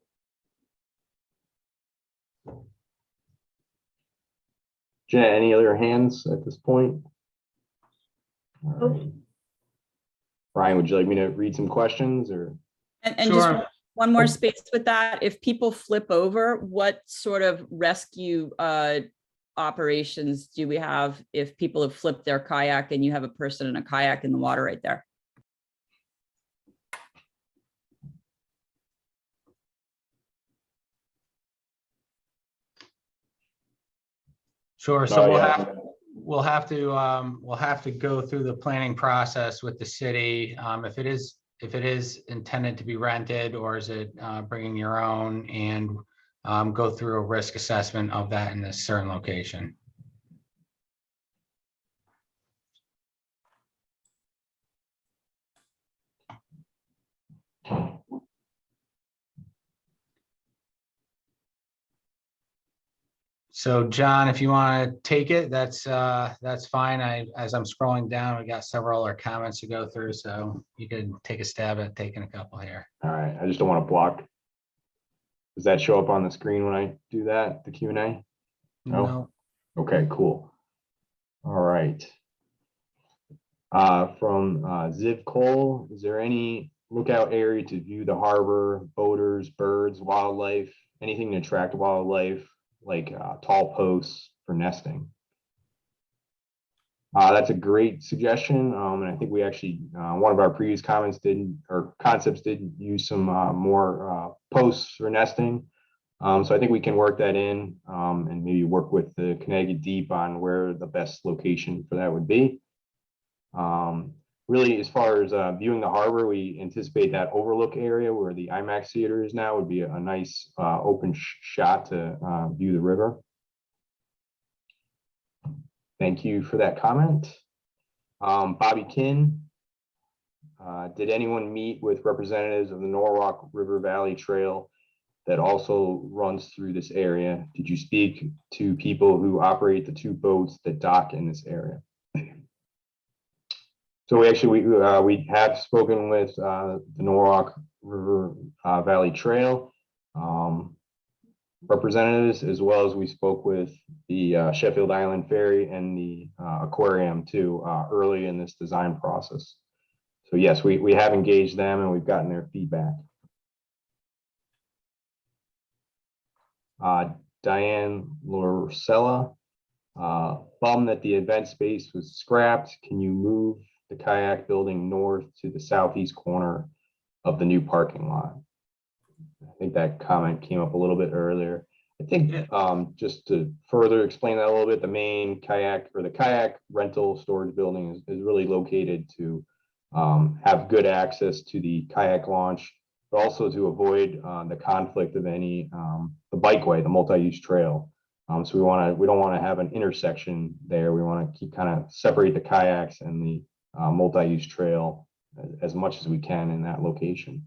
Jen, any other hands at this point? All right. Brian, would you like me to read some questions or? And Sure. just one more space with that. If people flip over, what sort of rescue operations do we have if people have flipped their kayak and you have a person in a kayak in the water right there? Sure. So yeah. we'll have to go through the planning process with the city. If it is intended to be rented, or is it bringing your own, and go through a risk assessment of that in a certain location. So John, if you want to take it, that's fine. As I'm scrolling down, we got several other comments to go through, so you could take a stab at taking a couple here. All right, I just don't want to block. Does that show up on the screen when I do that, the Q&A? No. Okay, cool. All right. From Ziv Cole, is there any lookout area to view the harbor, boaters, birds, wildlife, anything to attract wildlife, like tall posts for nesting? That's a great suggestion, and I think we actually one of our previous concepts did use some more posts for nesting. So I think we can work that in and maybe work with the Connecticut Deep on where the best location for that would be. Really, as far as viewing the harbor, we anticipate that overlook area where the IMAX theater is now would be a nice open shot to view the river. Thank you for that comment. Bobby Kin, did anyone meet with representatives of the Norwalk River Valley Trail that also runs through this area? Did you speak to people who operate the two boats that dock in this area? So we have spoken with the Norwalk River Valley Trail representatives, as well as we spoke with the Sheffield Island Ferry and the aquarium too early in this design process. So yes, we have engaged them and we've gotten their feedback. Diane Lorcella, bummed that the event space was scrapped. Can you move the kayak building north to the southeast corner of the new parking lot? I think that comment came up a little bit earlier. I think just to further explain that a little bit, the main kayak or the kayak rental storage building is really located to have good access to the kayak launch, but also to avoid the conflict of any the bikeway, the multi-use trail. So we don't want to have an intersection there. We want to keep kind of separate the kayaks and the multi-use trail as much as we can in that location.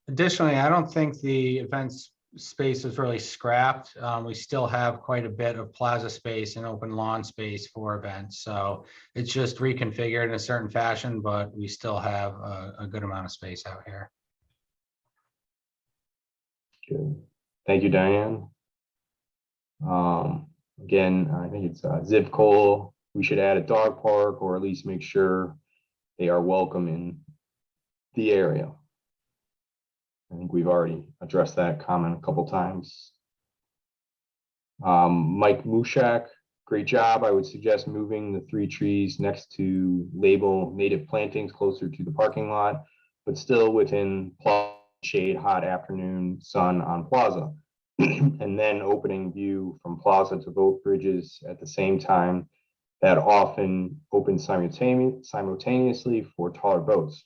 Additionally, I don't think the events space is really scrapped. We still have quite a bit of plaza space and open lawn space for events. So it's just reconfigured in a certain fashion, but we still have a good amount of space out here. Good. Thank you, Diane. Again, I think it's Ziv Cole. We should add a dog park, or at least make sure they are welcome in the area. I think we've already addressed that comment a couple times. Mike Mushak, great job. I would suggest moving the 3 trees next to label native plantings closer to the parking lot, but still within shade, hot afternoon sun on plaza. And then opening view from plaza to both bridges at the same time, that often opens simultaneously for taller boats,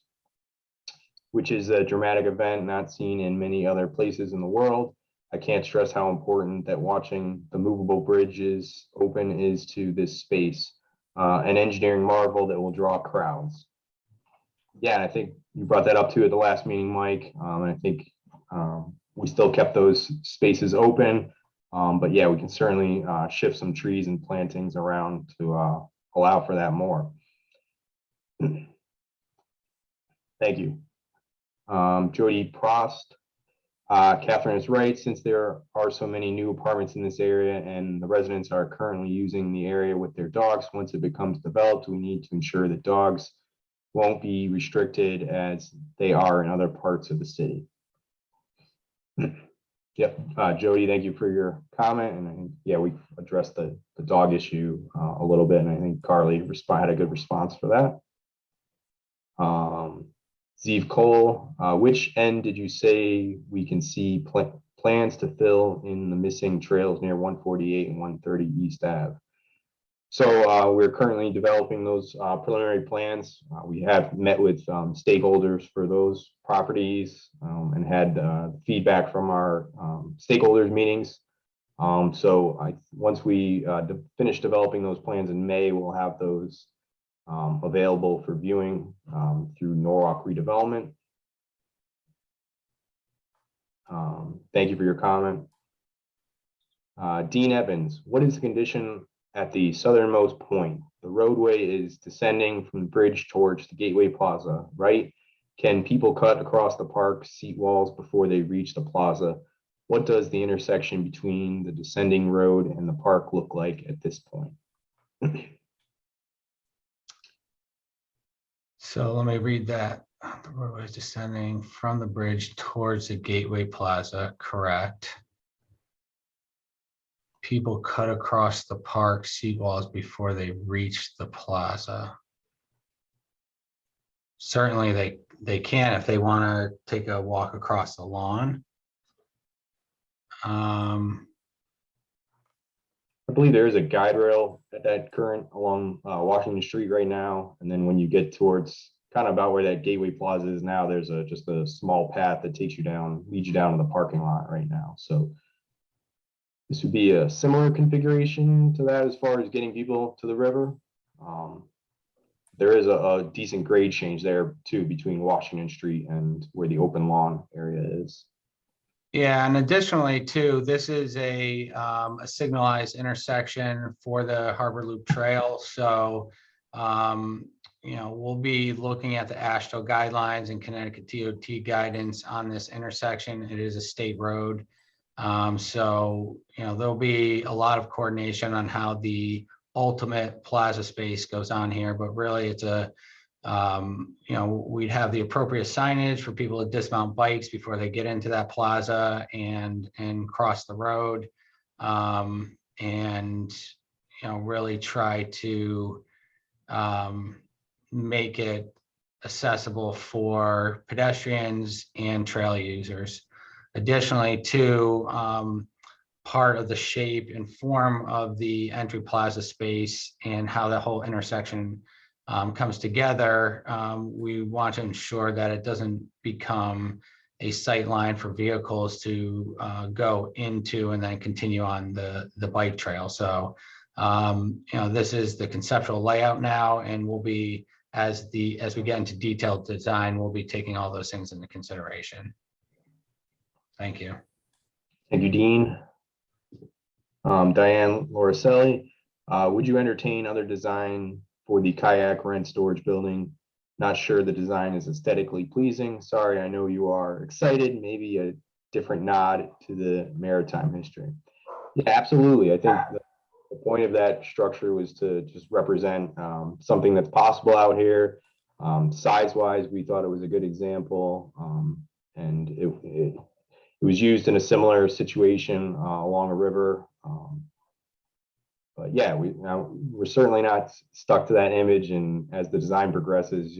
which is a dramatic event not seen in many other places in the world. I can't stress how important that watching the movable bridges open is to this space, an engineering marvel that will draw crowds. Yeah, I think you brought that up too at the last meeting, Mike. And I think we still kept those spaces open, but yeah, we can certainly shift some trees and plantings around to allow for that more. Thank you. Jody Prost, Catherine is right. Since there are so many new apartments in this area and the residents are currently using the area with their dogs, once it becomes developed, we need to ensure that dogs won't be restricted as they are in other parts of the city. Yep, Jody, thank you for your comment. And I think, yeah, we've addressed the dog issue a little bit, and I think Carly had a good response for that. Zeev Cole, which end did you say we can see plans to fill in the missing trails near 148 and 130 East Ave? So we're currently developing those preliminary plans. We have met with stakeholders for those properties and had feedback from our stakeholders meetings. So once we finish developing those plans in May, we'll have those available for viewing through Norwalk redevelopment. Thank you for your comment. Dean Evans, what is the condition at the southernmost point? The roadway is descending from the bridge towards the Gateway Plaza, right? Can people cut across the park seat walls before they reach the plaza? What does the intersection between the descending road and the park look like at this point? So let me read that. The roadway is descending from the bridge towards the Gateway Plaza, correct. People cut across the park seat walls before they reach the plaza. Certainly they can if they want to take a walk across the lawn. I believe there is a guide rail at that current along Washington Street right now. And then when you get towards kind of about where that Gateway Plaza is now, there's just a small path that takes you down, leads you down to the parking lot right now. So this would be a similar configuration to that as far as getting people to the river. There is a decent grade change there too between Washington Street and where the open lawn area is. Yeah, and additionally too, this is a signalized intersection for the Harbor Loop Trail. So, you know, we'll be looking at the AASHTO guidelines and Connecticut DOT guidance on this intersection. It is a state road. So, you know, there'll be a lot of coordination on how the ultimate plaza space goes on here, but really it's a, you know, we'd have the appropriate signage for people to dismount bikes before they get into that plaza and cross the road. And, you know, really try to make it accessible for pedestrians and trail users. Additionally, too, part of the shape and form of the entry plaza space and how that whole intersection comes together, we want to ensure that it doesn't become a sight line for vehicles to go into and then continue on the bike trail. So, this is the conceptual layout now, and we'll be, as we get into detailed design, we'll be taking all those things into consideration. Thank you. Thank you, Dean. Diane Loriselli, would you entertain other design for the kayak rent storage building? Not sure the design is aesthetically pleasing. Sorry, I know you are excited. Maybe a different nod to the maritime history. Yeah, absolutely. I think the point of that structure was to just represent something that's possible out here. Size-wise, we thought it was a good example, and it was used in a similar situation along a river. But yeah, we're certainly not stuck to that image, and as the design progresses,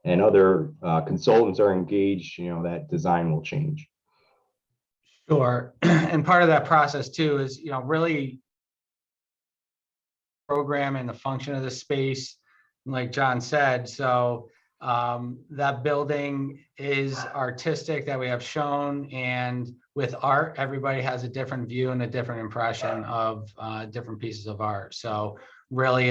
and other consultants are engaged, that design will change. Sure. And part of that process too is, really program and the function of the space, like John said. So that building is artistic that we have shown, and with art, everybody has a different view and a different impression of different pieces of art. So really,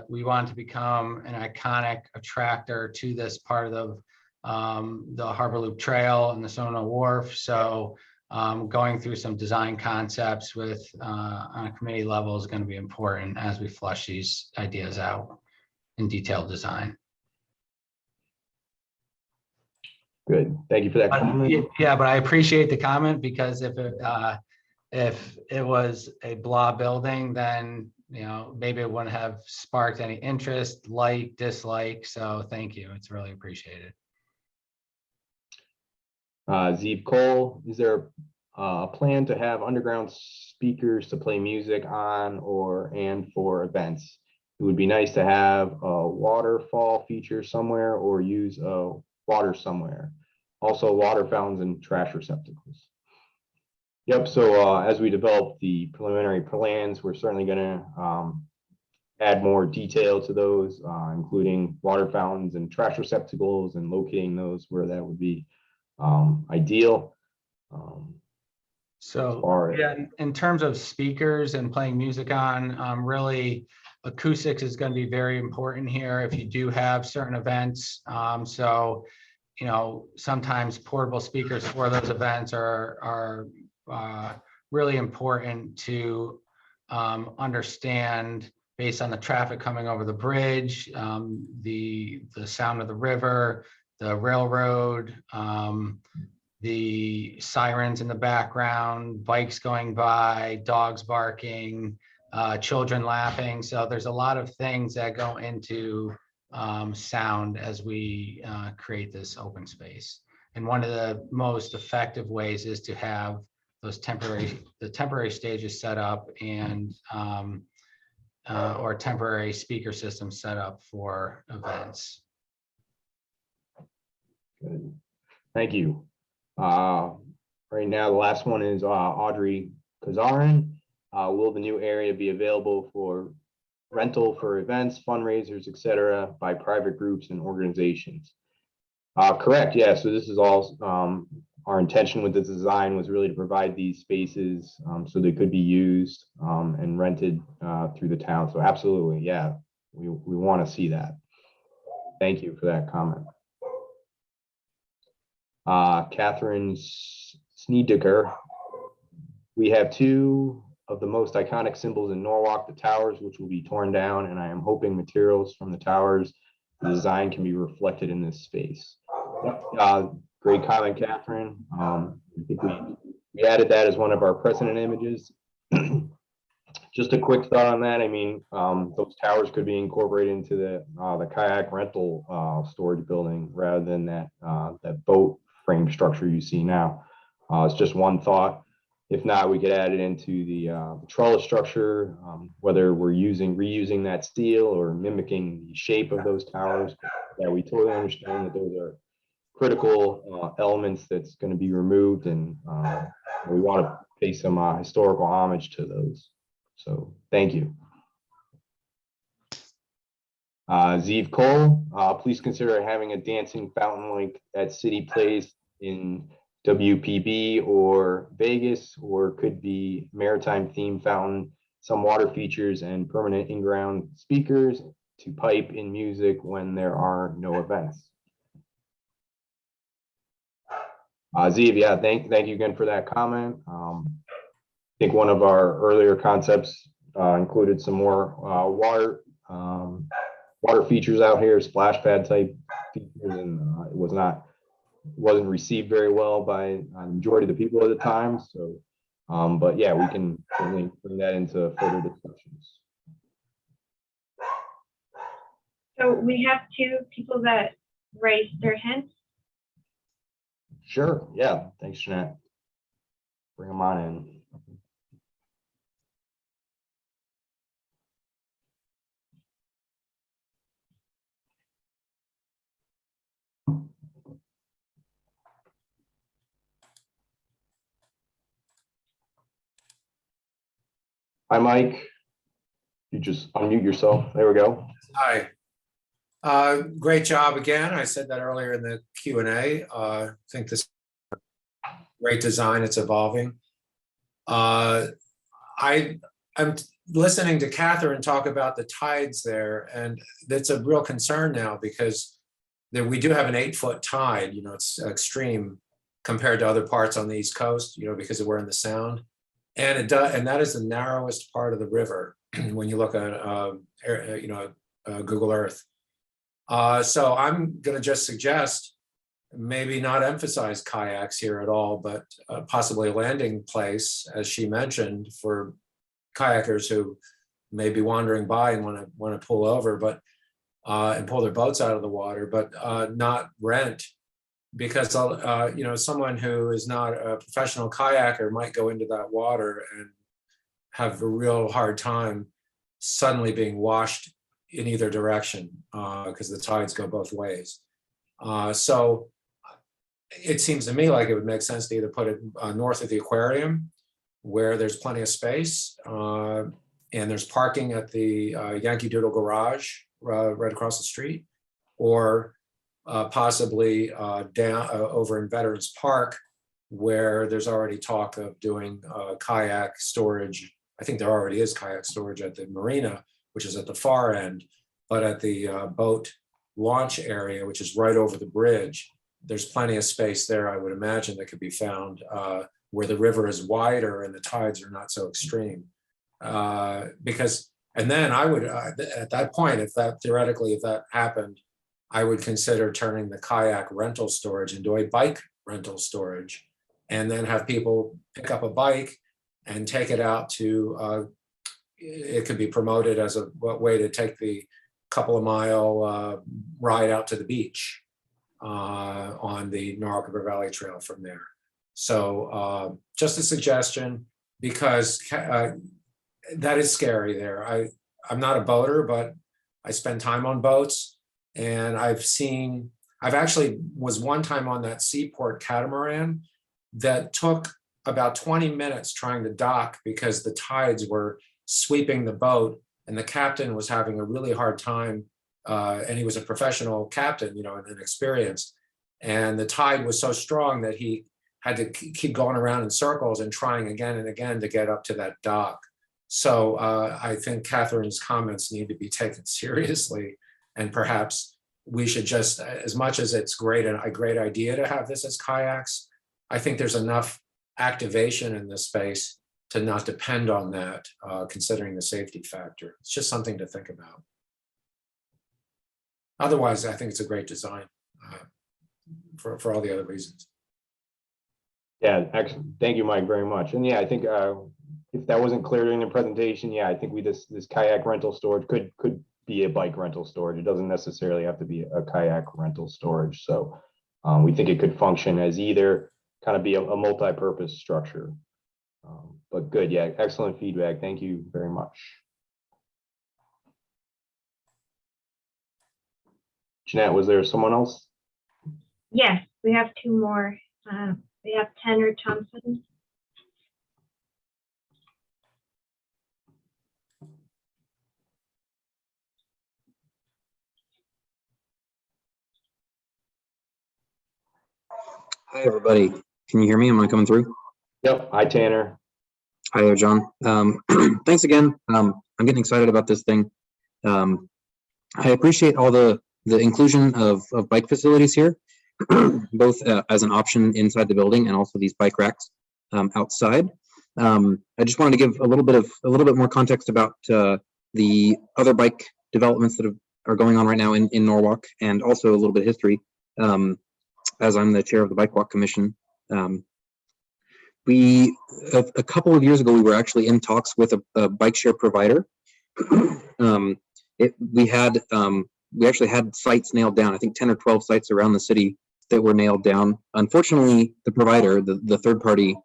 we want to become an iconic attractor to this part of the Harbor Loop Trail and the SoNo Wharf. So going through some design concepts on a committee level is going to be important as we flush these ideas out in detailed design. Good. Thank you for that comment. Yeah, but I appreciate the comment, because if it was a blah building, then maybe it wouldn't have sparked any interest, like, dislike. So thank you. It's really appreciated. Zeeb Cole, is there a plan to have underground speakers to play music on and for events? It would be nice to have a waterfall feature somewhere, or use water somewhere. Also, water fountains and trash receptacles. Yep. So as we develop the preliminary plans, we're certainly going to add more detail to those, including water fountains and trash receptacles, and locating those where that would be ideal. So yeah, in terms of speakers and playing music on, really acoustics is going to be very important here if you do have certain events. So sometimes portable speakers for those events are really important to understand, based on the traffic coming over the bridge, the sound of the river, the railroad, the sirens in the background, bikes going by, dogs barking, children laughing. So there's a lot of things that go into sound as we create this open space. And one of the most effective ways is to have those temporary stages set up, and or temporary speaker systems set up for events. Good. Thank you. Right now, the last one is Audrey Kazarin. Will the new area be available for rental for events, fundraisers, etc., by private groups and organizations? Correct. Yeah. So this is all our intention with this design was really to provide these spaces so they could be used and rented through the town. So absolutely, yeah, we want to see that. Thank you for that comment. Catherine Snedeker, we have two of the most iconic symbols in Norwalk, the towers, which will be torn down, and I am hoping materials from the towers, the design can be reflected in this space. Great comment, Catherine. I think we added that as one of our precedent images. Just a quick thought on that. I mean, those towers could be incorporated into the kayak rental storage building rather than that boat frame structure you see now. It's just one thought. If not, we could add it into the trellis structure, whether we're reusing that steel or mimicking the shape of those towers. Yeah, we totally understand that those are critical elements that's going to be removed, and we want to pay some historical homage to those. So thank you. Zeev Cole, please consider having a dancing fountain like at City Place in WPB or Vegas, or could be maritime theme fountain, some water features and permanent in-ground speakers to pipe in music when there are no events. Zeev, yeah, thank you again for that comment. I think one of our earlier concepts included some more water features out here, splash pad type features, and it wasn't received very well by the majority of the people at the time. So, but yeah, we can certainly bring that into further discussions. So we have two people that raised their hands. Sure. Yeah. Thanks, Jeanette. Bring them on in. Hi, Mike. You just unmute yourself. There we go. Hi. Great job again. I said that earlier in the Q&A. I think this is great design. It's evolving. I'm listening to Catherine talk about the tides there, and that's a real concern now because we do have an 8-foot tide. You know, it's extreme compared to other parts on the East Coast, you know, because we're in the Sound. And it does, and that is the narrowest part of the river when you look at Google Earth. So I'm going to just suggest maybe not emphasize kayaks here at all, but possibly a landing place, as she mentioned, for kayakers who may be wandering by and want to pull over, but and pull their boats out of the water, but not rent. Because someone who is not a professional kayaker might go into that water and have a real hard time suddenly being washed in either direction because the tides go both ways. So it seems to me like it would make sense to either put it north of the aquarium, where there's plenty of space, and there's parking at the Yankee Doodle garage right across the street, or possibly down over in Veterans Park, where there's already talk of doing kayak storage. I think there already is kayak storage at the marina, which is at the far end, but at the boat launch area, which is right over the bridge, there's plenty of space there, I would imagine, that could be found where the river is wider and the tides are not so extreme. And then I would, at that point, if that happened, I would consider turning the kayak rental storage into a bike rental storage, and then have people pick up a bike and take it out to, it could be promoted as a way to take the couple of mile ride out to the beach on the Norwalk River Valley Trail from there. So just a suggestion, because that is scary there. I'm not a boater, but I spend time on boats. And I've actually was one time on that Seaport catamaran that took about 20 minutes trying to dock because the tides were sweeping the boat and the captain was having a really hard time. And he was a professional captain, and experienced. And the tide was so strong that he had to keep going around in circles and trying again and again to get up to that dock. So I think Catherine's comments need to be taken seriously. And perhaps we should just, as much as it's a great idea to have this as kayaks, I think there's enough activation in this space to not depend on that, considering the safety factor. It's just something to think about. Otherwise, I think it's a great design for all the other reasons. Yeah, excellent. Thank you, Mike, very much. And yeah, I think if that wasn't clear during the presentation, yeah, I think this kayak rental storage could be a bike rental storage. It doesn't necessarily have to be a kayak rental storage. So we think it could function as either, kind of be a multi-purpose structure. But good, yeah, excellent feedback. Thank you very much. Jeanette, was there someone else? Yes, we have two more. We have Tanner Thompson. Hi, everybody. Can you hear me? Am I coming through? Yep. Hi, Tanner. Hi there, John. Thanks again. I'm getting excited about this thing. I appreciate all the inclusion of bike facilities here, both as an option inside the building and also these bike racks outside. I just wanted to give a little bit more context about the other bike developments that are going on right now in Norwalk, and also a little bit of history, as I'm the chair of the Bike Walk Commission. A couple of years ago, we were actually in talks with a bike share provider. We actually had sites nailed down. I think 10 or 12 sites around the city that were nailed down. Unfortunately, the provider, the third party,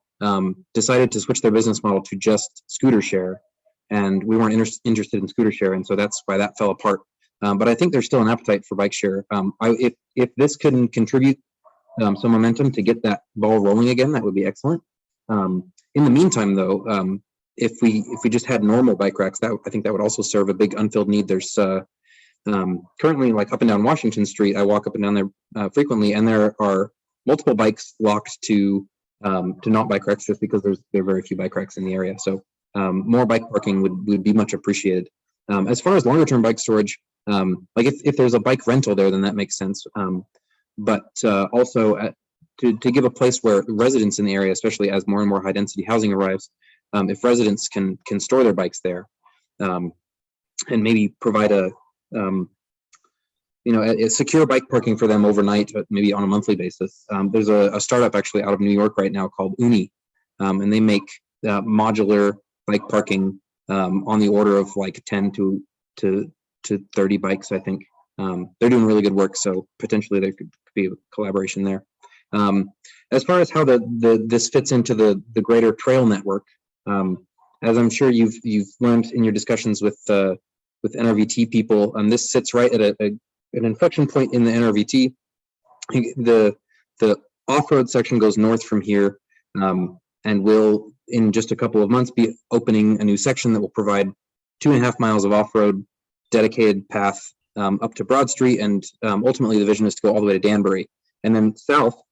decided to switch their business model to just scooter share, and we weren't interested in scooter share, and so that's why that fell apart. But I think there's still an appetite for bike share. If this can contribute some momentum to get that ball rolling again, that would be excellent. In the meantime, though, if we just had normal bike racks, I think that would also serve a big unfilled need. There's currently, like up and down Washington Street, I walk up and down there frequently, and there are multiple bikes locked to not bike racks just because there are very few bike racks in the area. So more bike parking would be much appreciated. As far as longer term bike storage, like if there's a bike rental there, then that makes sense. But also to give a place where residents in the area, especially as more and more high density housing arrives, if residents can store their bikes there, and maybe provide a secure bike parking for them overnight, maybe on a monthly basis. There's a startup actually out of New York right now called Uni, and they make modular bike parking on the order of like 10 to 30 bikes, I think. They're doing really good work, so potentially there could be a collaboration there. As far as how this fits into the greater trail network, as I'm sure you've learned in your discussions with NRVT people, this sits right at an inflection point in the NRVT. The off-road section goes north from here, and will, in just a couple of months, be opening a new section that will provide 2.5 miles of off-road dedicated path up to Broad Street, and ultimately the vision is to go all the way to Danbury. And then south,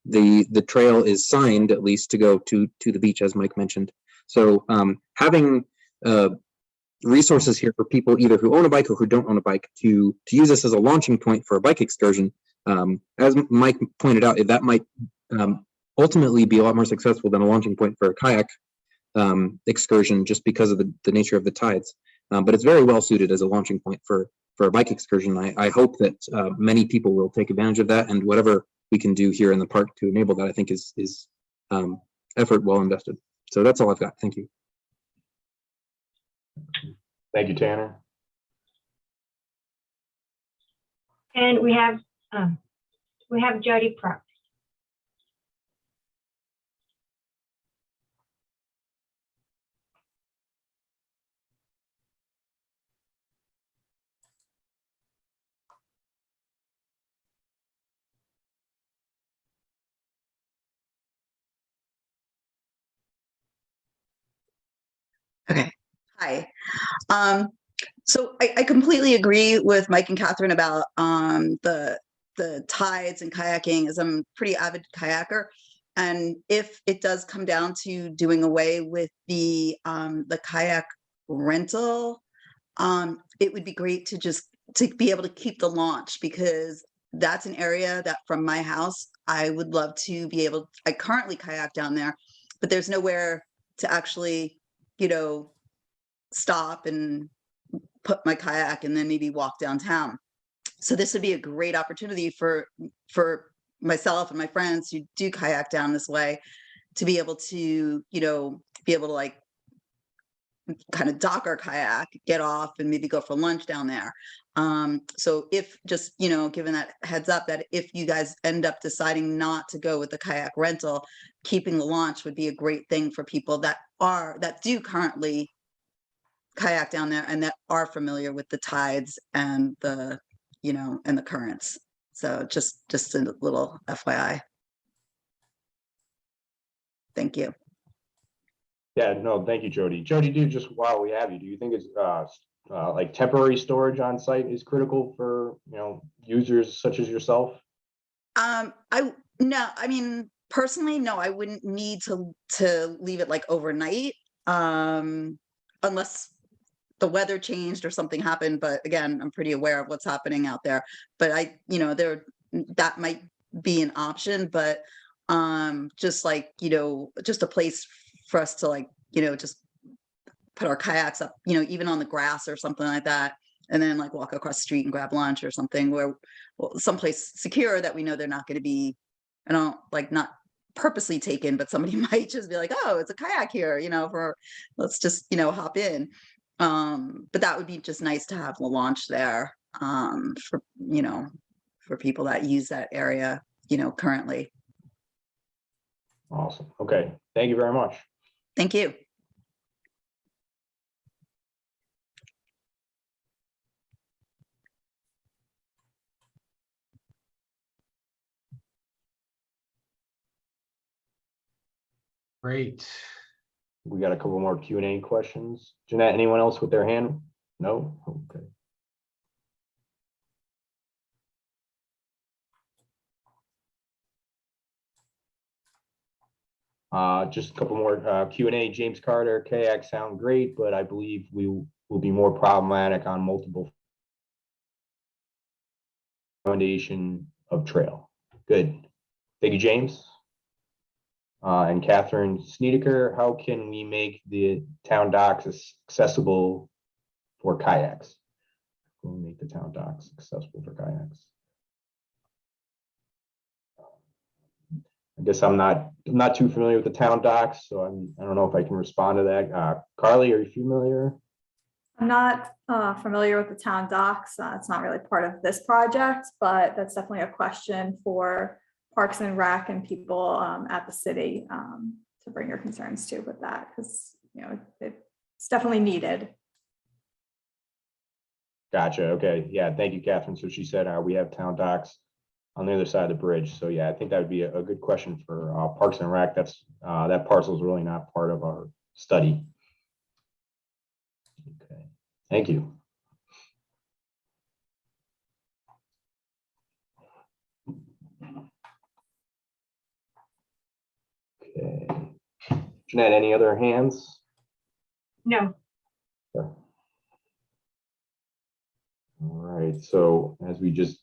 the trail is signed at least to go to the beach, as Mike mentioned. So having resources here for people either who own a bike or who don't own a bike to use this as a launching point for a bike excursion, as Mike pointed out, that might ultimately be a lot more successful than a launching point for a kayak excursion, just because of the nature of the tides. But it's very well suited as a launching point for a bike excursion. I hope that many people will take advantage of that, and whatever we can do here in the park to enable that, I think is effort well invested. So that's all I've got. Thank you. Thank you, Tanner. And we have Jody Propp. Okay. Hi. So I completely agree with Mike and Catherine about the tides and kayaking, as I'm a pretty avid kayaker. And if it does come down to doing away with the kayak rental, it would be great to be able to keep the launch, because that's an area that from my house, I would love to be able, I currently kayak down there, but there's nowhere to actually, stop and put my kayak and then maybe walk downtown. So this would be a great opportunity for myself and my friends who do kayak down this way to be able to, like kind of dock our kayak, get off, and maybe go for lunch down there. So if just, given that heads up that if you guys end up deciding not to go with the kayak rental, keeping the launch would be a great thing for people that do currently kayak down there and that are familiar with the tides and the currents. So just a little FYI. Thank you. Yeah, no, thank you, Jody. Jody, just while we have you, do you think it's like temporary storage on site is critical for users such as yourself? I No, I mean, personally, no, I wouldn't need to leave it like overnight, unless the weather changed or something happened. But again, I'm pretty aware of what's happening out there. But that might be an option, but just like, just a place for us to like, just put our kayaks up, even on the grass or something like that, and then like walk across the street and grab lunch or something where, well, someplace secure that we know they're not going to be, not purposely taken, but somebody might just be like, oh, it's a kayak here, let's just, hop in. But that would be just nice to have the launch there, for people that use that area, currently. Awesome. Okay. Thank you very much. Thank you. Great. We got a couple more Q&A questions. Jeanette, anyone else with their hand? No? Okay. Just a couple more Q&A. James Carter, Kayak sound great, but I believe we will be more problematic on multiple foundation of trail. Good. Thank you, James. And Catherine Snedeker, how can we make the town docks accessible for kayaks? We'll make the town docks accessible for kayaks. I guess I'm not too familiar with the town docks, so I don't know if I can respond to that. Carly, are you familiar? I'm not familiar with the town docks. It's not really part of this project, but that's definitely a question for Parks and Rec and people at the city to bring your concerns to with that, because it's definitely needed. Gotcha. Okay. Yeah. Thank you, Catherine. So she said we have town docks on the other side of the bridge. So yeah, I think that would be a good question for Parks and Rec. That's that parcel is really not part of our study. Okay. Thank you. Okay. Jeanette, any other hands? No. Sure. All right, so as we just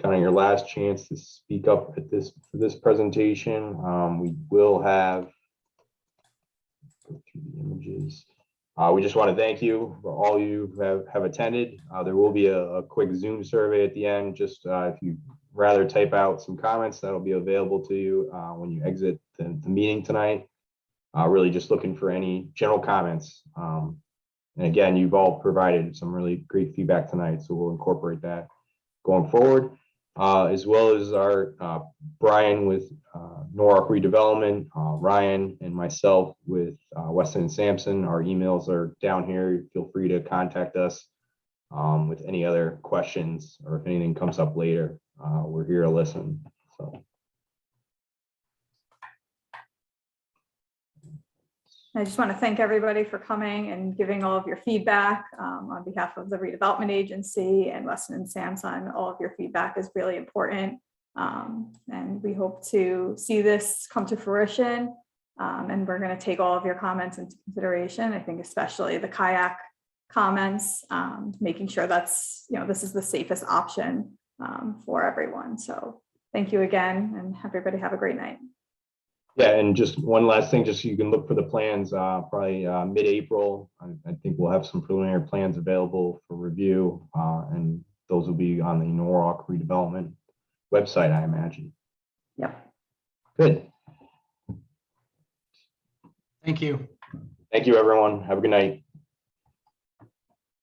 kind of your last chance to speak up at for this presentation, we will have go through the images. We just want to thank you for all you who have attended. There will be a quick Zoom survey at the end. Just if you rather type out some comments, that'll be available to you when you exit the meeting tonight. Really just looking for any general comments. And again, you've all provided some really great feedback tonight, so we'll incorporate that going forward, as well as our Brian with Norwalk Redevelopment, Ryan and myself with Weston and Sampson. Our emails are down here. Feel free to contact us with any other questions or if anything comes up later. We're here to listen. So. I just want to thank everybody for coming and giving all of your feedback on behalf of the redevelopment agency and Weston and Sampson. All of your feedback is really important. And we hope to see this come to fruition. And we're going to take all of your comments into consideration. I think especially the kayak comments, making sure that's, this is the safest option for everyone. So thank you again, and everybody have a great night. Yeah, and just one last thing, just so you can look for the plans, probably mid-April. I think we'll have some preliminary plans available for review, and those will be on the Norwalk redevelopment website, I imagine. Yep. Good. Thank you. Thank you, everyone. Have a good night.